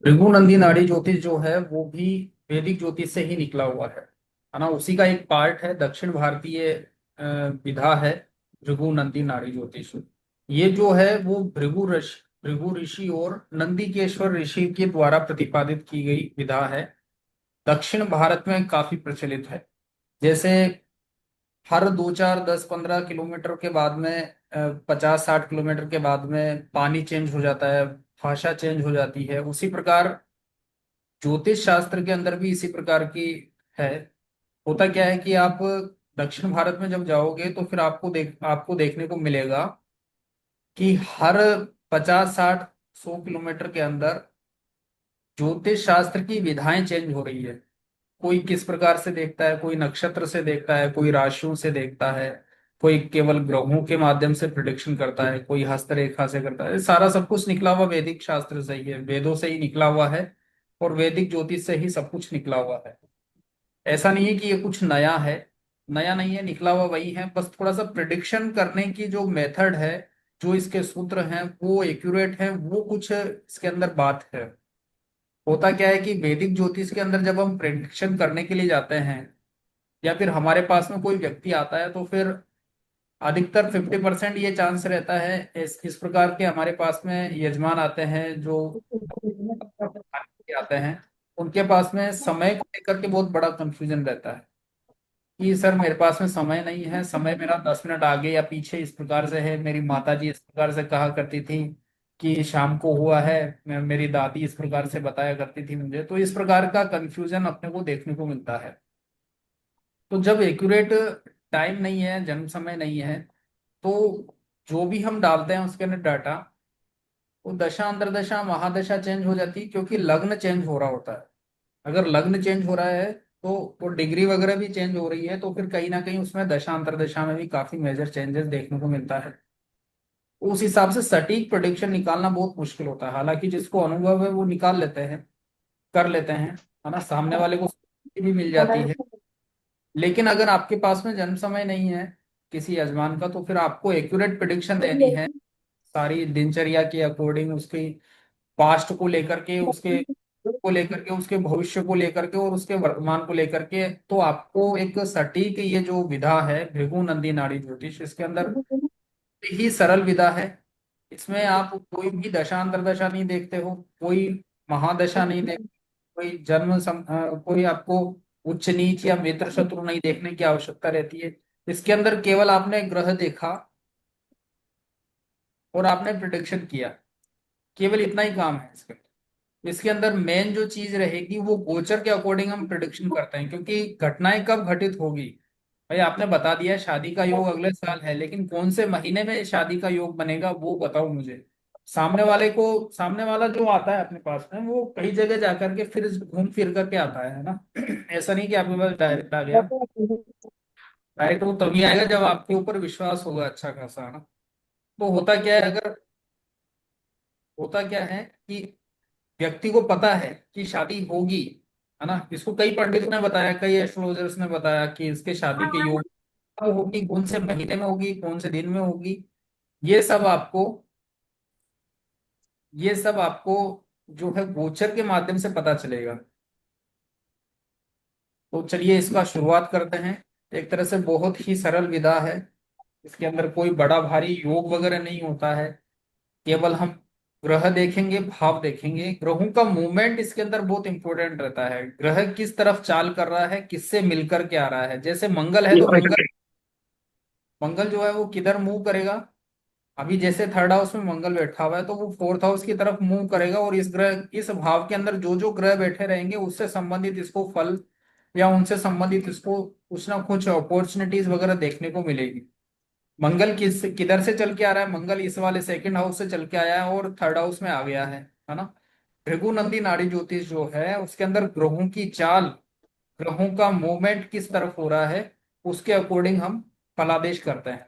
भृगु नाड़ी ज्योतिष जो है वो भी वैदिक ज्योतिष से ही निकला हुआ है ना। उसी का एक पार्ट है, दक्षिण भारतीय विधा है भृगु नंदी नाड़ी ज्योतिष। ये जो है वो भृगु ऋषि और नंदीकेश्वर ऋषि के द्वारा प्रतिपादित की गई विधा है। दक्षिण भारत में काफी प्रचलित है। जैसे हर 2 4 10 15 किलोमीटर के बाद में 50 60 किलोमीटर के बाद में पानी चेंज हो जाता है, भाषा चेंज हो जाती है। उसी प्रकार ज्योतिष शास्त्र के अंदर भी इसी प्रकार की है। होता क्या है कि आप दक्षिण भारत में जब जाओगे तो फिर आपको देखने को मिलेगा कि हर 50 60 100 किलोमीटर के अंदर ज्योतिष शास्त्र की विधाएं चेंज हो रही है। कोई किस प्रकार से देखता है, कोई नक्षत्र से देखता है, कोई राशियों से देखता है, कोई केवल ग्रहों के माध्यम से प्रिडिक्शन करता है, कोई हस्तरेखा से करता है। सारा सब कुछ निकला हुआ वैदिक शास्त्र से ही है, वेदों से ही निकला हुआ है और वैदिक ज्योतिष से ही सब कुछ निकला हुआ है। ऐसा नहीं है कि ये कुछ नया है, नया नहीं है, निकला हुआ वही है। बस थोड़ा सा प्रिडिक्शन करने की जो मेथड है, जो इसके सूत्र हैं वो एक्यूरेट है, वो कुछ इसके अंदर बात है। होता क्या है कि वैदिक ज्योतिष के अंदर जब हम प्रिडिक्शन करने के लिए जाते हैं या फिर हमारे पास में कोई व्यक्ति आता है तो फिर अधिकतर 50% ये चांस रहता है। इस प्रकार के हमारे पास में यजमान आते हैं जो आते हैं, उनके पास में समय को लेकर के बहुत बड़ा कंफ्यूजन रहता है कि सर मेरे पास में समय नहीं है, समय मेरा 10 मिनट आगे या पीछे इस प्रकार से है। मेरी माता जी इस प्रकार से कहा करती थी कि शाम को हुआ है, मेरी दादी इस प्रकार से बताया करती थी मुझे। तो इस प्रकार का कंफ्यूजन अपने को देखने को मिलता है। तो जब एक्यूरेट टाइम नहीं है, जन्म समय नहीं है, तो जो भी हम डालते हैं उसके अंदर डाटा, वो दशा अंतरदशा महादशा चेंज हो जाती है, क्योंकि लग्न चेंज हो रहा होता है। अगर लग्न चेंज हो रहा है तो वो डिग्री वगैरह भी चेंज हो रही है, तो फिर कहीं ना कहीं उसमें दशा अंतरदशा में भी काफी मेजर चेंजेस देखने को मिलता है। उस हिसाब से सटीक प्रोडिक्शन निकालना बहुत मुश्किल होता है। हालांकि जिसको अनुभव है वो निकाल लेते हैं, कर लेते हैं, है ना। सामने वाले को भी मिल जाती है। लेकिन अगर आपके पास में जन्म समय नहीं है किसी यजमान का, तो फिर आपको एक्यूरेट प्रिडिक्शन देनी है सारी दिनचर्या के अकॉर्डिंग, उसकी पास्ट को लेकर के, उसके भविष्य को लेकर के और उसके वर्तमान को लेकर के। तो आपको एक सटीक ये जो विधा है भृगु नंदी नाड़ी ज्योतिष, इसके अंदर ही सरल विधा है। इसमें आप कोई भी दशांतर दशा नहीं देखते हो, कोई महादशा नहीं देखते, कोई आपको उच्च नीच या मित्र शत्रु नहीं देखने की आवश्यकता रहती है। इसके अंदर केवल आपने ग्रह देखा और आपने प्रिडिक्शन किया, केवल इतना ही काम है इसके। इसके अंदर मेन जो चीज रहेगी वो गोचर के अकॉर्डिंग हम प्रिडिक्शन करते हैं, क्योंकि घटनाएं कब घटित होगी। भाई आपने बता दिया शादी का योग अगले साल है, लेकिन कौन से महीने में शादी का योग बनेगा वो बताओ मुझे। सामने वाला जो आता है अपने पास में, वो कई जगह जाकर के फिर घूम फिर करके आता है ना। ऐसा नहीं कि आपके पास डायरेक्ट आ गया। डायरेक्ट वो तभी आएगा जब आपके ऊपर विश्वास होगा अच्छा खासा, है ना। तो होता क्या है कि व्यक्ति को पता है कि शादी होगी, है ना। इसको कई पंडितों ने बताया, कई एस्ट्रोलॉजर्स ने बताया कि इसके शादी के योग कब होगी, कौन से महीने में होगी, कौन से दिन में होगी। ये सब आपको ये सब आपको जो है गोचर के माध्यम से पता चलेगा। तो चलिए इसका शुरुआत करते हैं। एक तरह से बहुत ही सरल विधा है। इसके अंदर कोई बड़ा भारी योग वगैरह नहीं होता है। केवल हम ग्रह देखेंगे, भाव देखेंगे। ग्रहों का मूवमेंट इसके अंदर बहुत इंपॉर्टेंट रहता है। ग्रह किस तरफ चाल कर रहा है, किससे मिलकर के आ रहा है। जैसे मंगल है तो मंगल जो है वो किधर मूव करेगा। अभी जैसे थर्ड हाउस में मंगल बैठा हुआ है तो वो फोर्थ हाउस की तरफ मूव करेगा, और इस भाव के अंदर जो जो ग्रह बैठे रहेंगे उससे संबंधित इसको फल या उनसे संबंधित इसको कुछ ना कुछ अपॉर्चुनिटीज वगैरह देखने को मिलेगी। मंगल किधर से चल के आ रहा है, मंगल इस वाले सेकंड हाउस से चल के आया है और थर्ड हाउस में आ गया है ना। भृगुनंदी नाड़ी ज्योतिष जो है उसके अंदर ग्रहों की चाल, ग्रहों का मूवमेंट किस तरफ हो रहा है, उसके अकॉर्डिंग हम फलादेश करते हैं।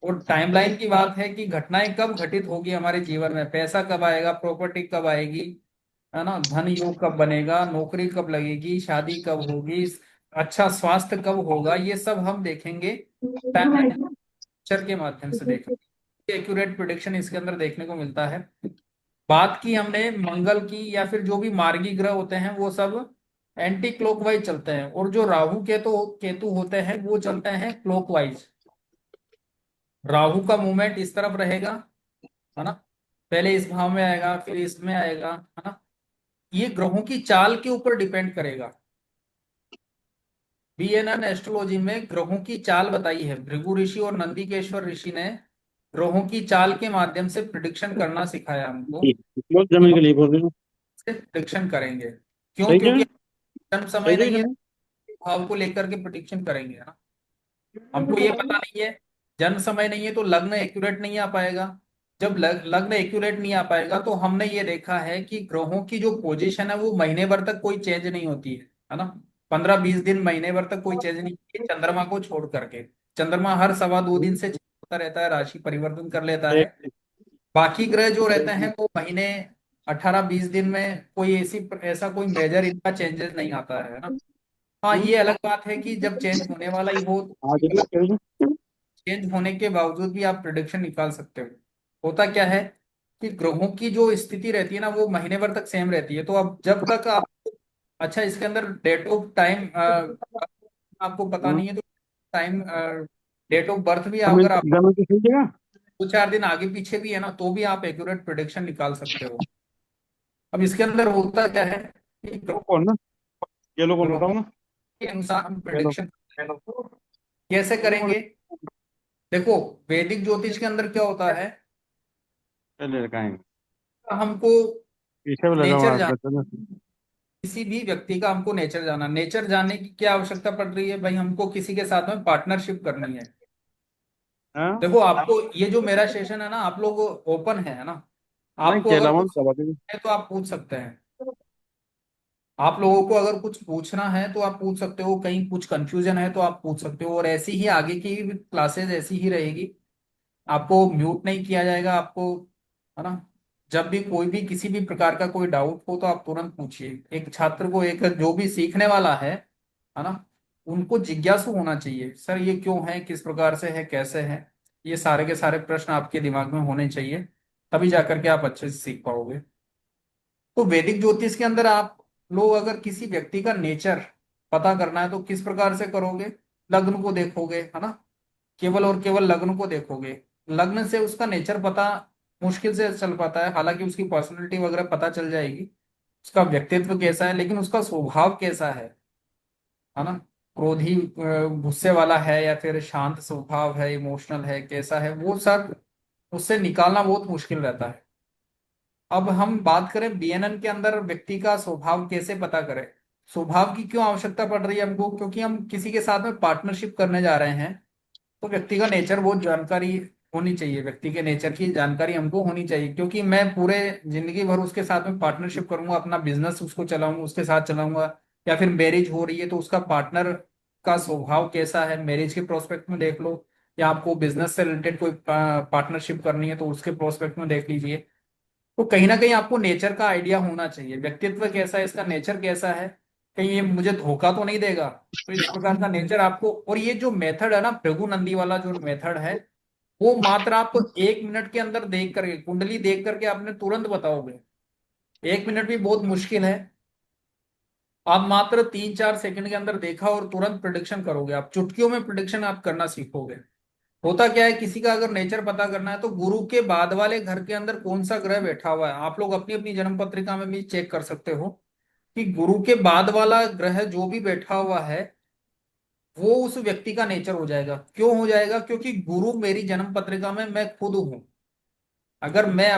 और टाइमलाइन की बात है कि घटनाएं कब घटित होगी हमारे जीवन में, पैसा कब आएगा, प्रॉपर्टी कब आएगी, है ना, धन योग कब बनेगा, नौकरी कब लगेगी, शादी कब होगी, अच्छा स्वास्थ्य कब होगा, ये सब हम देखेंगे टाइमलाइन के माध्यम से। देखेंगे एक्यूरेट प्रिडिक्शन इसके अंदर देखने को मिलता है। बात की हमने मंगल की, या फिर जो भी मार्गी ग्रह होते हैं वो सब एंटी क्लॉकवाइज चलते हैं, और जो राहु केतु केतु होते हैं वो चलते हैं क्लॉकवाइज। राहु का मूवमेंट इस तरफ रहेगा, है ना, पहले इस भाव में आएगा फिर इसमें आएगा, है ना। ये ग्रहों की चाल के ऊपर डिपेंड करेगा। बीएनएन एस्ट्रोलॉजी में ग्रहों की चाल बताई है, भृगु ऋषि और नंदिकेश्वर ऋषि ने ग्रहों की चाल के माध्यम से प्रिडिक्शन करना सिखाया हमको, बहुत कि जमीन हम के लिए बोल रहे हो। से प्रिडिक्शन करेंगे। क्यों? सही क्योंकि जगह। जन्म सही समय जगह नहीं है, जमीन। भाव को लेकर के प्रिडिक्शन करेंगे, है ना। हमको ये पता नहीं है, जन्म समय नहीं है तो लग्न एक्यूरेट नहीं आ पाएगा। जब लग्न एक्यूरेट नहीं आ पाएगा तो हमने ये देखा है कि ग्रहों की जो पोजीशन है वो महीने भर तक कोई चेंज नहीं होती है ना। 15-20 दिन, महीने भर तक कोई चेंज नहीं होती है, चंद्रमा को छोड़ करके। चंद्रमा हर 2.25 दिन से change होता रहता है, राशि परिवर्तन कर लेता है। एक बाकी ग्रह जो रहते हैं वो महीने 18-20 दिन में कोई ऐसा कोई मेजर इनका चेंजेस नहीं आता है ना। हाँ, ये अलग बात है कि जब चेंज होने वाला ही हो, आज भी चेंज होने के बावजूद भी आप प्रिडिक्शन निकाल सकते हो। होता क्या है कि ग्रहों की जो स्थिति रहती है ना वो महीने भर तक सेम रहती है, तो अब जब तक आप, अच्छा इसके अंदर डेट ऑफ टाइम आपको पता नहीं है तो टाइम, डेट ऑफ बर्थ भी जमीन अगर आप जमीन की सही जगह। 2-4 दिन आगे पीछे भी है ना तो भी आप एक्यूरेट प्रिडिक्शन निकाल सकते हो। अब इसके अंदर होता क्या है कि वो कौन ना, ये लोग कौन ग्रहों बताओ ना। के अनुसार हम ये लोग प्रिडिक्शन कैसे करेंगे। देखो, वैदिक ज्योतिष के अंदर क्या होता है, पहले लगाएंगे। हमको पीछे भी लगा हुआ नेचर है जान, बच्चों ने। किसी भी व्यक्ति का हमको नेचर जाना, नेचर जानने की क्या आवश्यकता पड़ रही है भाई, हमको किसी के साथ में पार्टनरशिप करनी है। हाँ। देखो, आपको ये जो मेरा सेशन है ना, आप लोग ओपन है ना, नहीं आपको केला अगर मन कुछ दबा देंगे। है तो आप पूछ सकते हैं। आप लोगों को अगर कुछ पूछना है तो आप पूछ सकते हो, कहीं कुछ कंफ्यूजन है तो आप पूछ सकते हो, और ऐसी ही आगे की क्लासेस ऐसी ही रहेगी। आपको म्यूट नहीं किया जाएगा आपको, है ना। जब भी कोई भी किसी भी प्रकार का कोई डाउट हो तो आप तुरंत पूछिए। एक छात्र को, एक जो भी सीखने वाला है ना, उनको जिज्ञासु होना चाहिए, सर ये क्यों है, किस प्रकार से है, कैसे है। ये सारे के सारे प्रश्न आपके दिमाग में होने चाहिए, तभी जाकर के आप अच्छे से सीख पाओगे। तो वैदिक ज्योतिष के अंदर आप लोग अगर किसी व्यक्ति का नेचर पता करना है तो किस प्रकार से करोगे, लग्न को देखोगे, है ना। केवल और केवल लग्न को देखोगे, लग्न से उसका नेचर पता मुश्किल से चल पाता है, हालांकि उसकी पर्सनैलिटी वगैरह पता चल जाएगी, उसका व्यक्तित्व कैसा है, लेकिन उसका स्वभाव कैसा है ना। क्रोधी, गुस्से वाला है या फिर शांत स्वभाव है, इमोशनल है, कैसा है, वो सब उससे निकालना बहुत मुश्किल रहता है। अब हम बात करें बीएनएन के अंदर व्यक्ति का स्वभाव कैसे पता करें। स्वभाव की क्यों आवश्यकता पड़ रही है हमको, क्योंकि हम किसी के साथ में पार्टनरशिप करने जा रहे हैं, तो व्यक्ति का नेचर बहुत जानकारी होनी चाहिए, व्यक्ति के नेचर की जानकारी हमको होनी चाहिए, क्योंकि मैं पूरे जिंदगी भर उसके साथ में पार्टनरशिप करूंगा, अपना बिजनेस उसको चलाऊंगा, उसके साथ चलाऊंगा, या फिर मैरिज हो रही है तो उसका पार्टनर का स्वभाव कैसा है, मैरिज के प्रोस्पेक्ट में देख लो, या आपको बिजनेस से रिलेटेड कोई पार्टनरशिप करनी है तो उसके प्रोस्पेक्ट में देख लीजिए। तो कहीं ना कहीं आपको नेचर का आइडिया होना चाहिए, व्यक्तित्व कैसा है, इसका नेचर कैसा है, कहीं ये मुझे धोखा तो नहीं देगा। तो इस प्रकार का नेचर आपको, और ये जो मेथड है ना भृगु नंदी वाला जो मेथड है, वो मात्र आप 1 मिनट के अंदर देख करके, कुंडली देख करके आपने तुरंत बताओगे। 1 मिनट भी बहुत मुश्किल है, आप मात्र 3-4 सेकंड के अंदर देखा और तुरंत प्रिडिक्शन करोगे, आप चुटकियों में प्रिडिक्शन आप करना सीखोगे। होता क्या है, किसी का अगर नेचर पता करना है तो गुरु के बाद वाले घर के अंदर कौन सा ग्रह बैठा हुआ है, आप लोग अपनी अपनी जन्म पत्रिका में भी चेक कर सकते हो कि गुरु के बाद वाला ग्रह जो भी बैठा हुआ है वो उस व्यक्ति का नेचर हो जाएगा। क्यों हो जाएगा? क्योंकि गुरु मेरी जन्म पत्रिका में मैं खुद हूं। अगर मैं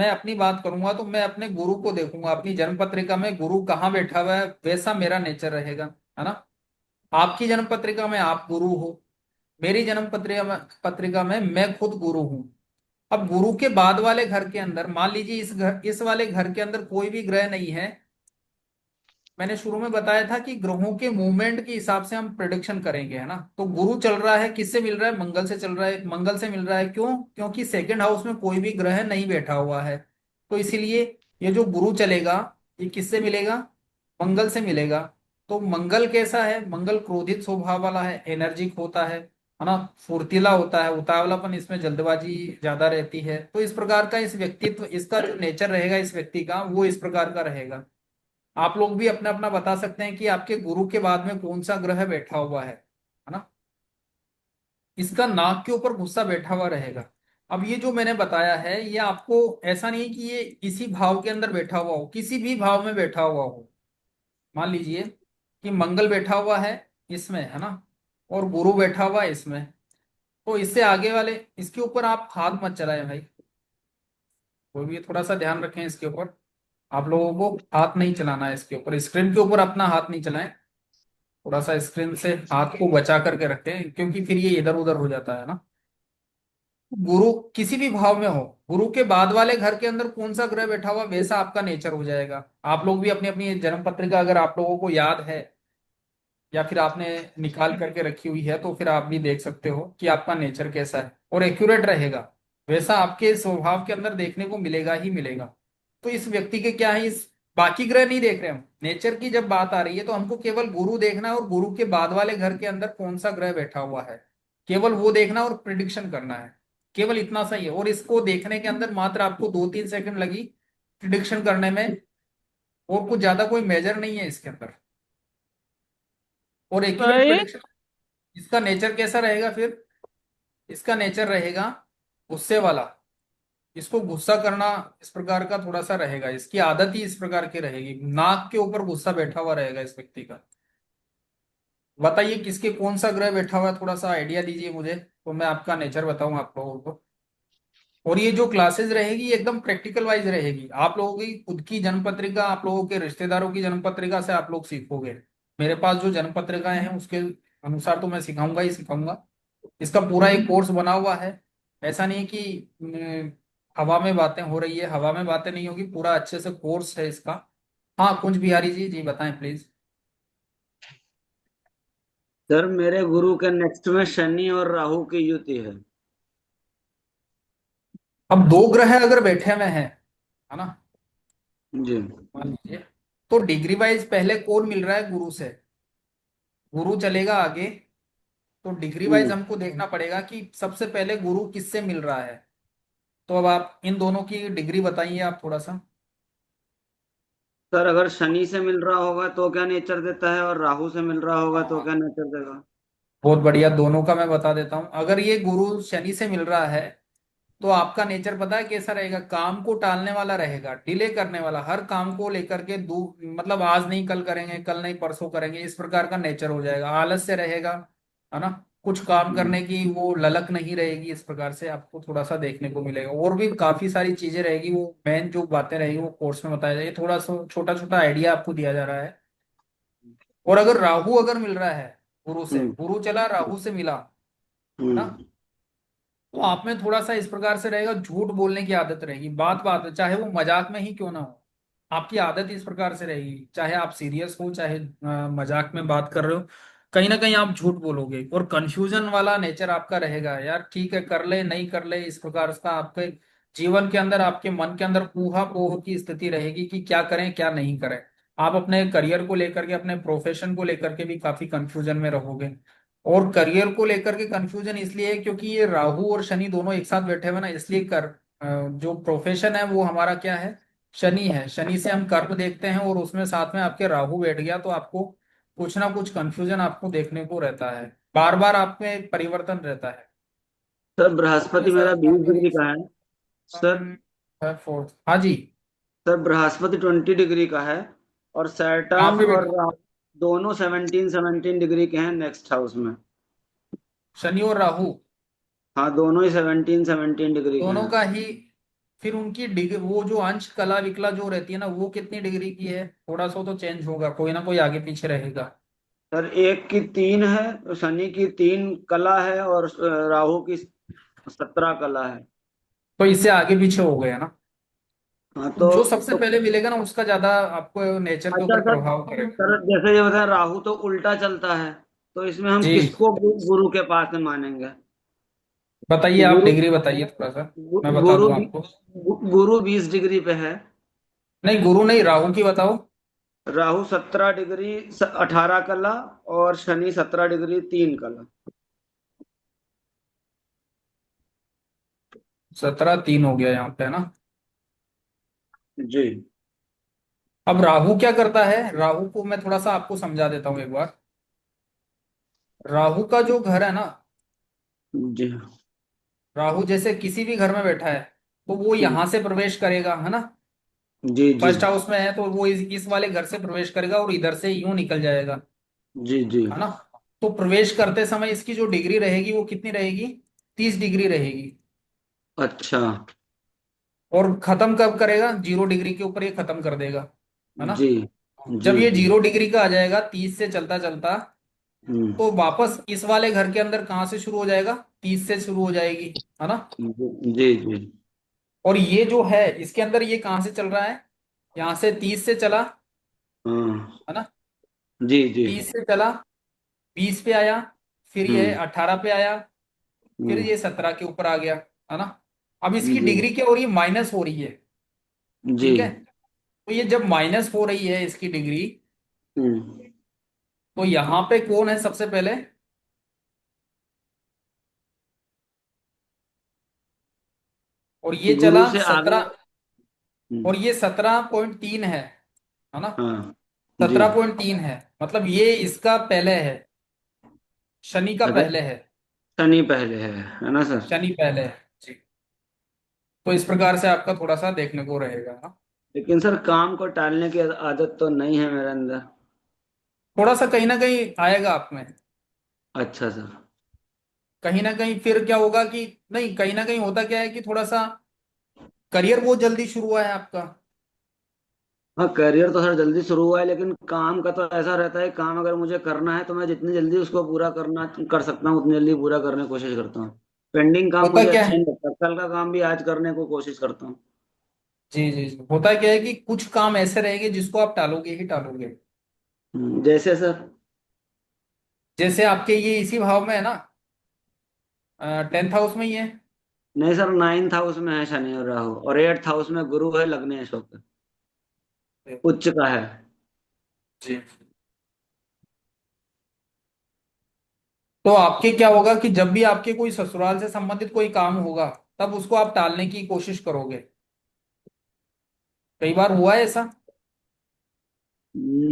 अपनी बात करूंगा तो मैं अपने गुरु को देखूंगा, अपनी जन्म पत्रिका में गुरु कहाँ बैठा हुआ है वैसा मेरा नेचर रहेगा, है ना। आपकी जन्म पत्रिका में आप गुरु हो, मेरी जन्म पत्रिका में मैं खुद गुरु हूं। अब गुरु के बाद वाले घर के अंदर मान लीजिए इस वाले घर के अंदर कोई भी ग्रह नहीं है। मैंने शुरू में बताया था कि ग्रहों के मूवमेंट के हिसाब से हम प्रिडिक्शन करेंगे, है ना। तो गुरु चल रहा है, किससे मिल रहा है, मंगल से चल रहा है, मंगल से मिल रहा है, क्यों? क्योंकि सेकंड हाउस में कोई भी ग्रह नहीं बैठा हुआ है। तो इसीलिए ये जो गुरु चलेगा, ये किससे मिलेगा? मंगल से मिलेगा। तो मंगल कैसा है? मंगल क्रोधित स्वभाव वाला है, एनर्जिक होता है, है ना, फुर्तीला होता है, उतावलापन इसमें, जल्दबाजी ज्यादा रहती है। तो इस प्रकार का इस व्यक्तित्व, इसका जो नेचर रहेगा इस व्यक्ति का, वो इस प्रकार का रहेगा। आप लोग भी अपना अपना बता सकते हैं कि आपके गुरु के बाद में कौन सा ग्रह बैठा हुआ है ना। इसका नाक के ऊपर गुस्सा बैठा हुआ रहेगा। अब ये जो मैंने बताया है, ये आपको ऐसा नहीं है कि ये इसी भाव के अंदर बैठा हुआ हो, किसी भी भाव में बैठा हुआ हो। मान लीजिए कि मंगल बैठा हुआ है इसमें, है ना, और गुरु बैठा हुआ है इसमें, तो इससे आगे वाले, इसके ऊपर आप हाथ मत चलाएं भाई। कोई भी थोड़ा सा ध्यान रखें इसके ऊपर। आप लोगों को हाथ नहीं चलाना है इसके ऊपर, स्क्रीन के ऊपर अपना हाथ नहीं चलाएं। थोड़ा सा स्क्रीन से हाथ को बचा करके रखते हैं, क्योंकि फिर ये इधर उधर हो जाता है ना। गुरु किसी भी भाव में हो, गुरु के बाद वाले घर के अंदर कौन सा ग्रह बैठा हुआ, वैसा आपका नेचर हो जाएगा। आप लोग भी अपनी अपनी जन्म पत्रिका अगर आप लोगों को याद है, या फिर आपने निकाल करके रखी हुई है, तो फिर आप भी देख सकते हो कि आपका नेचर कैसा है, और एक्यूरेट रहेगा। वैसा आपके स्वभाव के अंदर देखने को मिलेगा ही मिलेगा। तो इस व्यक्ति के क्या है, इस बाकी ग्रह नहीं देख रहे हम, नेचर की जब बात आ रही है तो हमको केवल गुरु देखना है, और गुरु के बाद वाले घर के अंदर कौन सा ग्रह बैठा हुआ है, केवल वो देखना और प्रिडिक्शन करना है। केवल इतना सही है, और इसको देखने के अंदर मात्र आपको 2-3 सेकंड लगी प्रिडिक्शन करने में, और कुछ ज्यादा कोई मेजर नहीं है इसके अंदर। और एक्यूरेट भाई प्रिडिक्शन। इसका नेचर कैसा रहेगा फिर, इसका नेचर रहेगा गुस्से वाला। इसको गुस्सा करना इस प्रकार का थोड़ा सा रहेगा, इसकी आदत ही इस प्रकार की रहेगी, नाक के ऊपर गुस्सा बैठा हुआ रहेगा इस व्यक्ति का। बताइए किसके कौन सा ग्रह बैठा हुआ है, थोड़ा सा आइडिया दीजिए मुझे, तो मैं आपका नेचर बताऊं आप लोगों को। और ये जो क्लासेस रहेगी ये एकदम प्रैक्टिकल वाइज रहेगी, आप लोगों की खुद की जन्म पत्रिका, आप लोगों के रिश्तेदारों की जन्म पत्रिका से आप लोग सीखोगे। मेरे पास जो जन्म पत्रिकाएं हैं उसके अनुसार तो मैं सिखाऊंगा ही सिखाऊंगा। इसका पूरा एक कोर्स बना हुआ है। ऐसा नहीं कि हवा में बातें हो रही है, हवा में बातें नहीं होगी, पूरा अच्छे से कोर्स है इसका। हाँ, कुंज बिहारी जी, जी बताएं प्लीज। सर मेरे गुरु के नेक्स्ट में शनि और राहु की युति है। अब दो ग्रह अगर बैठे हुए हैं, है ना, जी। मान लीजिए, तो डिग्री वाइज पहले कौन मिल रहा है गुरु से, गुरु चलेगा आगे। तो डिग्री वाइज हम्म। हमको देखना पड़ेगा कि सबसे पहले गुरु किससे मिल रहा है। तो अब आप इन दोनों की डिग्री बताइए आप थोड़ा सा। सर अगर शनि से मिल रहा होगा तो क्या नेचर देता है, और राहु से मिल रहा होगा तो हाँ, क्या नेचर देगा? बहुत बढ़िया, दोनों का मैं बता देता हूं। अगर ये गुरु शनि से मिल रहा है, तो आपका नेचर पता है कैसा रहेगा, काम को टालने वाला रहेगा, डिले करने वाला, हर काम को लेकर के दू मतलब आज नहीं कल करेंगे, कल नहीं परसों करेंगे, इस प्रकार का नेचर हो जाएगा, आलस्य रहेगा, है ना। कुछ काम हम्म। करने की वो ललक नहीं रहेगी, इस प्रकार से आपको थोड़ा सा देखने को मिलेगा। और भी काफी सारी चीजें रहेगी, वो मेन जो बातें रहेगी वो कोर्स में बताया जाएगा, थोड़ा सा छोटा छोटा आइडिया आपको दिया जा रहा है। और अगर राहु अगर मिल रहा है गुरु से, हम्म। गुरु चला राहु से मिला, है ना, हम्म। तो आप में थोड़ा सा इस प्रकार से रहेगा, झूठ बोलने की आदत रहेगी, बात बात में, चाहे वो मजाक में ही क्यों ना हो। आपकी आदत इस प्रकार से रहेगी, चाहे आप सीरियस हो चाहे मजाक में बात कर रहे हो, कहीं ना कहीं आप झूठ बोलोगे। और कंफ्यूजन वाला नेचर आपका रहेगा, यार ठीक है कर ले नहीं कर ले, इस प्रकार का आपके जीवन के अंदर, आपके मन के अंदर ऊहा पोह की स्थिति रहेगी कि क्या करें क्या नहीं करें। आप अपने करियर को लेकर के, अपने प्रोफेशन को लेकर के भी काफी कंफ्यूजन में रहोगे। और करियर को लेकर के कंफ्यूजन इसलिए है क्योंकि ये राहु और शनि दोनों एक साथ बैठे हुए ना, इसलिए जो प्रोफेशन है वो हमारा क्या है, शनि है। शनि से हम कर्म देखते हैं, और उसमें साथ में आपके राहु बैठ गया, तो आपको कुछ ना कुछ कंफ्यूजन आपको देखने को रहता है, बार बार आप में परिवर्तन रहता है। सर ओके बृहस्पति सर, मेरा 20 डिग्री का है। सर फोर्थ, हाँ जी। सर बृहस्पति 20 डिग्री का है, और कहाँ सैटर्न पे और बैठा, राहु दोनों 17-17 डिग्री के हैं नेक्स्ट हाउस में। शनि और राहु हाँ दोनों ही 17-17 डिग्री के दोनों हैं। का ही। फिर उनकी डिग्री, वो जो अंश कला विकला जो रहती है ना, वो कितनी डिग्री की है, थोड़ा सा तो चेंज होगा, कोई ना कोई आगे पीछे रहेगा। सर एक की 3 है, शनि की 3 कला है, और राहु की 17 कला है। तो इससे आगे पीछे हो गया ना। हाँ तो तो, जो सबसे तो पहले मिलेगा ना उसका ज्यादा आपको नेचर के अच्छा ऊपर सर। प्रभाव करेगा। सर जैसे ये बताएं राहु तो उल्टा चलता है, तो इसमें हम जी किसको गुरु के पास में मानेंगे? बताइए, आप गुरु डिग्री बताइए थोड़ा सा, मैं बता गुरु दूं आपको। गुरु 20 डिग्री पे है। नहीं, गुरु नहीं, राहु की बताओ। राहु 17 डिग्री 18 कला, और शनि 17 डिग्री 3 कला। 17 3 हो गया यहाँ पे, है ना। जी अब राहु क्या करता है, राहु को मैं थोड़ा सा आपको समझा देता हूँ एक बार। राहु का जो घर है ना, जी राहु जैसे किसी भी घर में बैठा है तो वो यहां से प्रवेश करेगा, है ना। जी जी फर्स्ट हाउस में है तो वो इस वाले घर से प्रवेश करेगा और इधर से यूं निकल जाएगा, जी जी। है ना। तो प्रवेश करते समय इसकी जो डिग्री रहेगी वो कितनी रहेगी, 30 डिग्री रहेगी। अच्छा। और खत्म कब करेगा, 0 डिग्री के ऊपर ये खत्म कर देगा, है ना। जी जी जब ये जी। 0 डिग्री का आ जाएगा 30 से चलता चलता, हम्म। तो वापस इस वाले घर के अंदर कहाँ से शुरू हो जाएगा, 30 से शुरू हो जाएगी, है ना। जी जी। और ये जो है इसके अंदर ये कहाँ से चल रहा है, यहाँ से 30 से चला, हाँ। है ना। जी जी। 30 से चला, 20 पे आया, फिर ये हम्म 18 पे आया, फिर हम्म। ये 17 के ऊपर आ गया, है ना। अब इसकी जी डिग्री क्या हो रही है, माइनस हो रही है, जी। ठीक है। तो ये जब माइनस हो रही है इसकी डिग्री, हम्म। तो यहाँ पे कौन है सबसे पहले, और ये गुरु चला से आगे। 17, हम्म। और ये 17.3 है ना। हाँ। जी। 17.3 है, मतलब ये इसका पहले है, शनि का अच्छा। पहले है, शनि पहले है ना सर? शनि पहले है जी। तो इस प्रकार से आपका थोड़ा सा देखने को रहेगा ना। लेकिन सर काम को टालने की आदत तो नहीं है मेरे अंदर। थोड़ा सा कहीं ना कहीं आएगा आप में, अच्छा सर। कहीं ना कहीं फिर क्या होगा कि, नहीं कहीं ना कहीं होता क्या है कि थोड़ा सा करियर बहुत जल्दी शुरू हुआ है आपका। हाँ, करियर तो सर जल्दी शुरू हुआ है, लेकिन काम का तो ऐसा रहता है, काम अगर मुझे करना है तो मैं जितनी जल्दी उसको पूरा करना कर सकता हूँ उतनी जल्दी पूरा करने की कोशिश करता हूँ। पेंडिंग काम होता मुझे क्या अच्छा है, नहीं लगता, कल का काम भी आज करने को कोशिश करता हूँ। जी जी जी, होता क्या है कि कुछ काम ऐसे रहेंगे जिसको आप टालोगे ही टालोगे। जैसे सर। जैसे आपके ये इसी भाव में है ना, 10th हाउस में ही है। नहीं सर, 9th हाउस में है शनि और राहु, और 8th हाउस में गुरु है लग्नेश होकर, उच्च का है। जी। तो आपके क्या होगा कि जब भी आपके कोई ससुराल से संबंधित कोई काम होगा, तब उसको आप टालने की कोशिश करोगे। कई बार हुआ है ऐसा।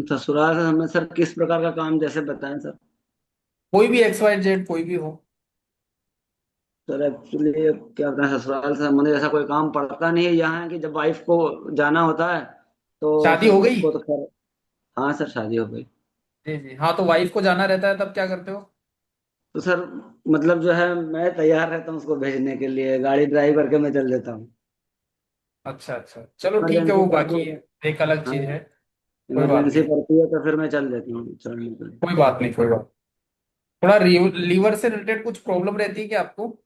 ससुराल से हमें सर किस प्रकार का काम, जैसे बताएं सर? कोई भी XYZ कोई भी हो। सर एक्चुअली क्या बताएं, ससुराल से संबंधित ऐसा कोई काम पड़ता नहीं है, यहाँ है कि जब वाइफ को जाना होता है तो शादी फिर हो गई। उसको तो खैर। हाँ सर, शादी हो गई। जी जी, हाँ तो वाइफ को जाना रहता है तब क्या करते हो। तो सर मतलब जो है, मैं तैयार रहता हूँ उसको भेजने के लिए, गाड़ी ड्राइव करके मैं चल देता हूँ। अच्छा अच्छा, चलो ठीक है, इमरजेंसी वो पड़ती बाकी है। एक अलग हाँ, चीज है। कोई बात इमरजेंसी नहीं, पड़ती है तो फिर मैं चल देता हूँ चलने के लिए। कोई बात नहीं, कोई बात। थोड़ा लीवर से रिलेटेड कुछ प्रॉब्लम रहती है क्या आपको।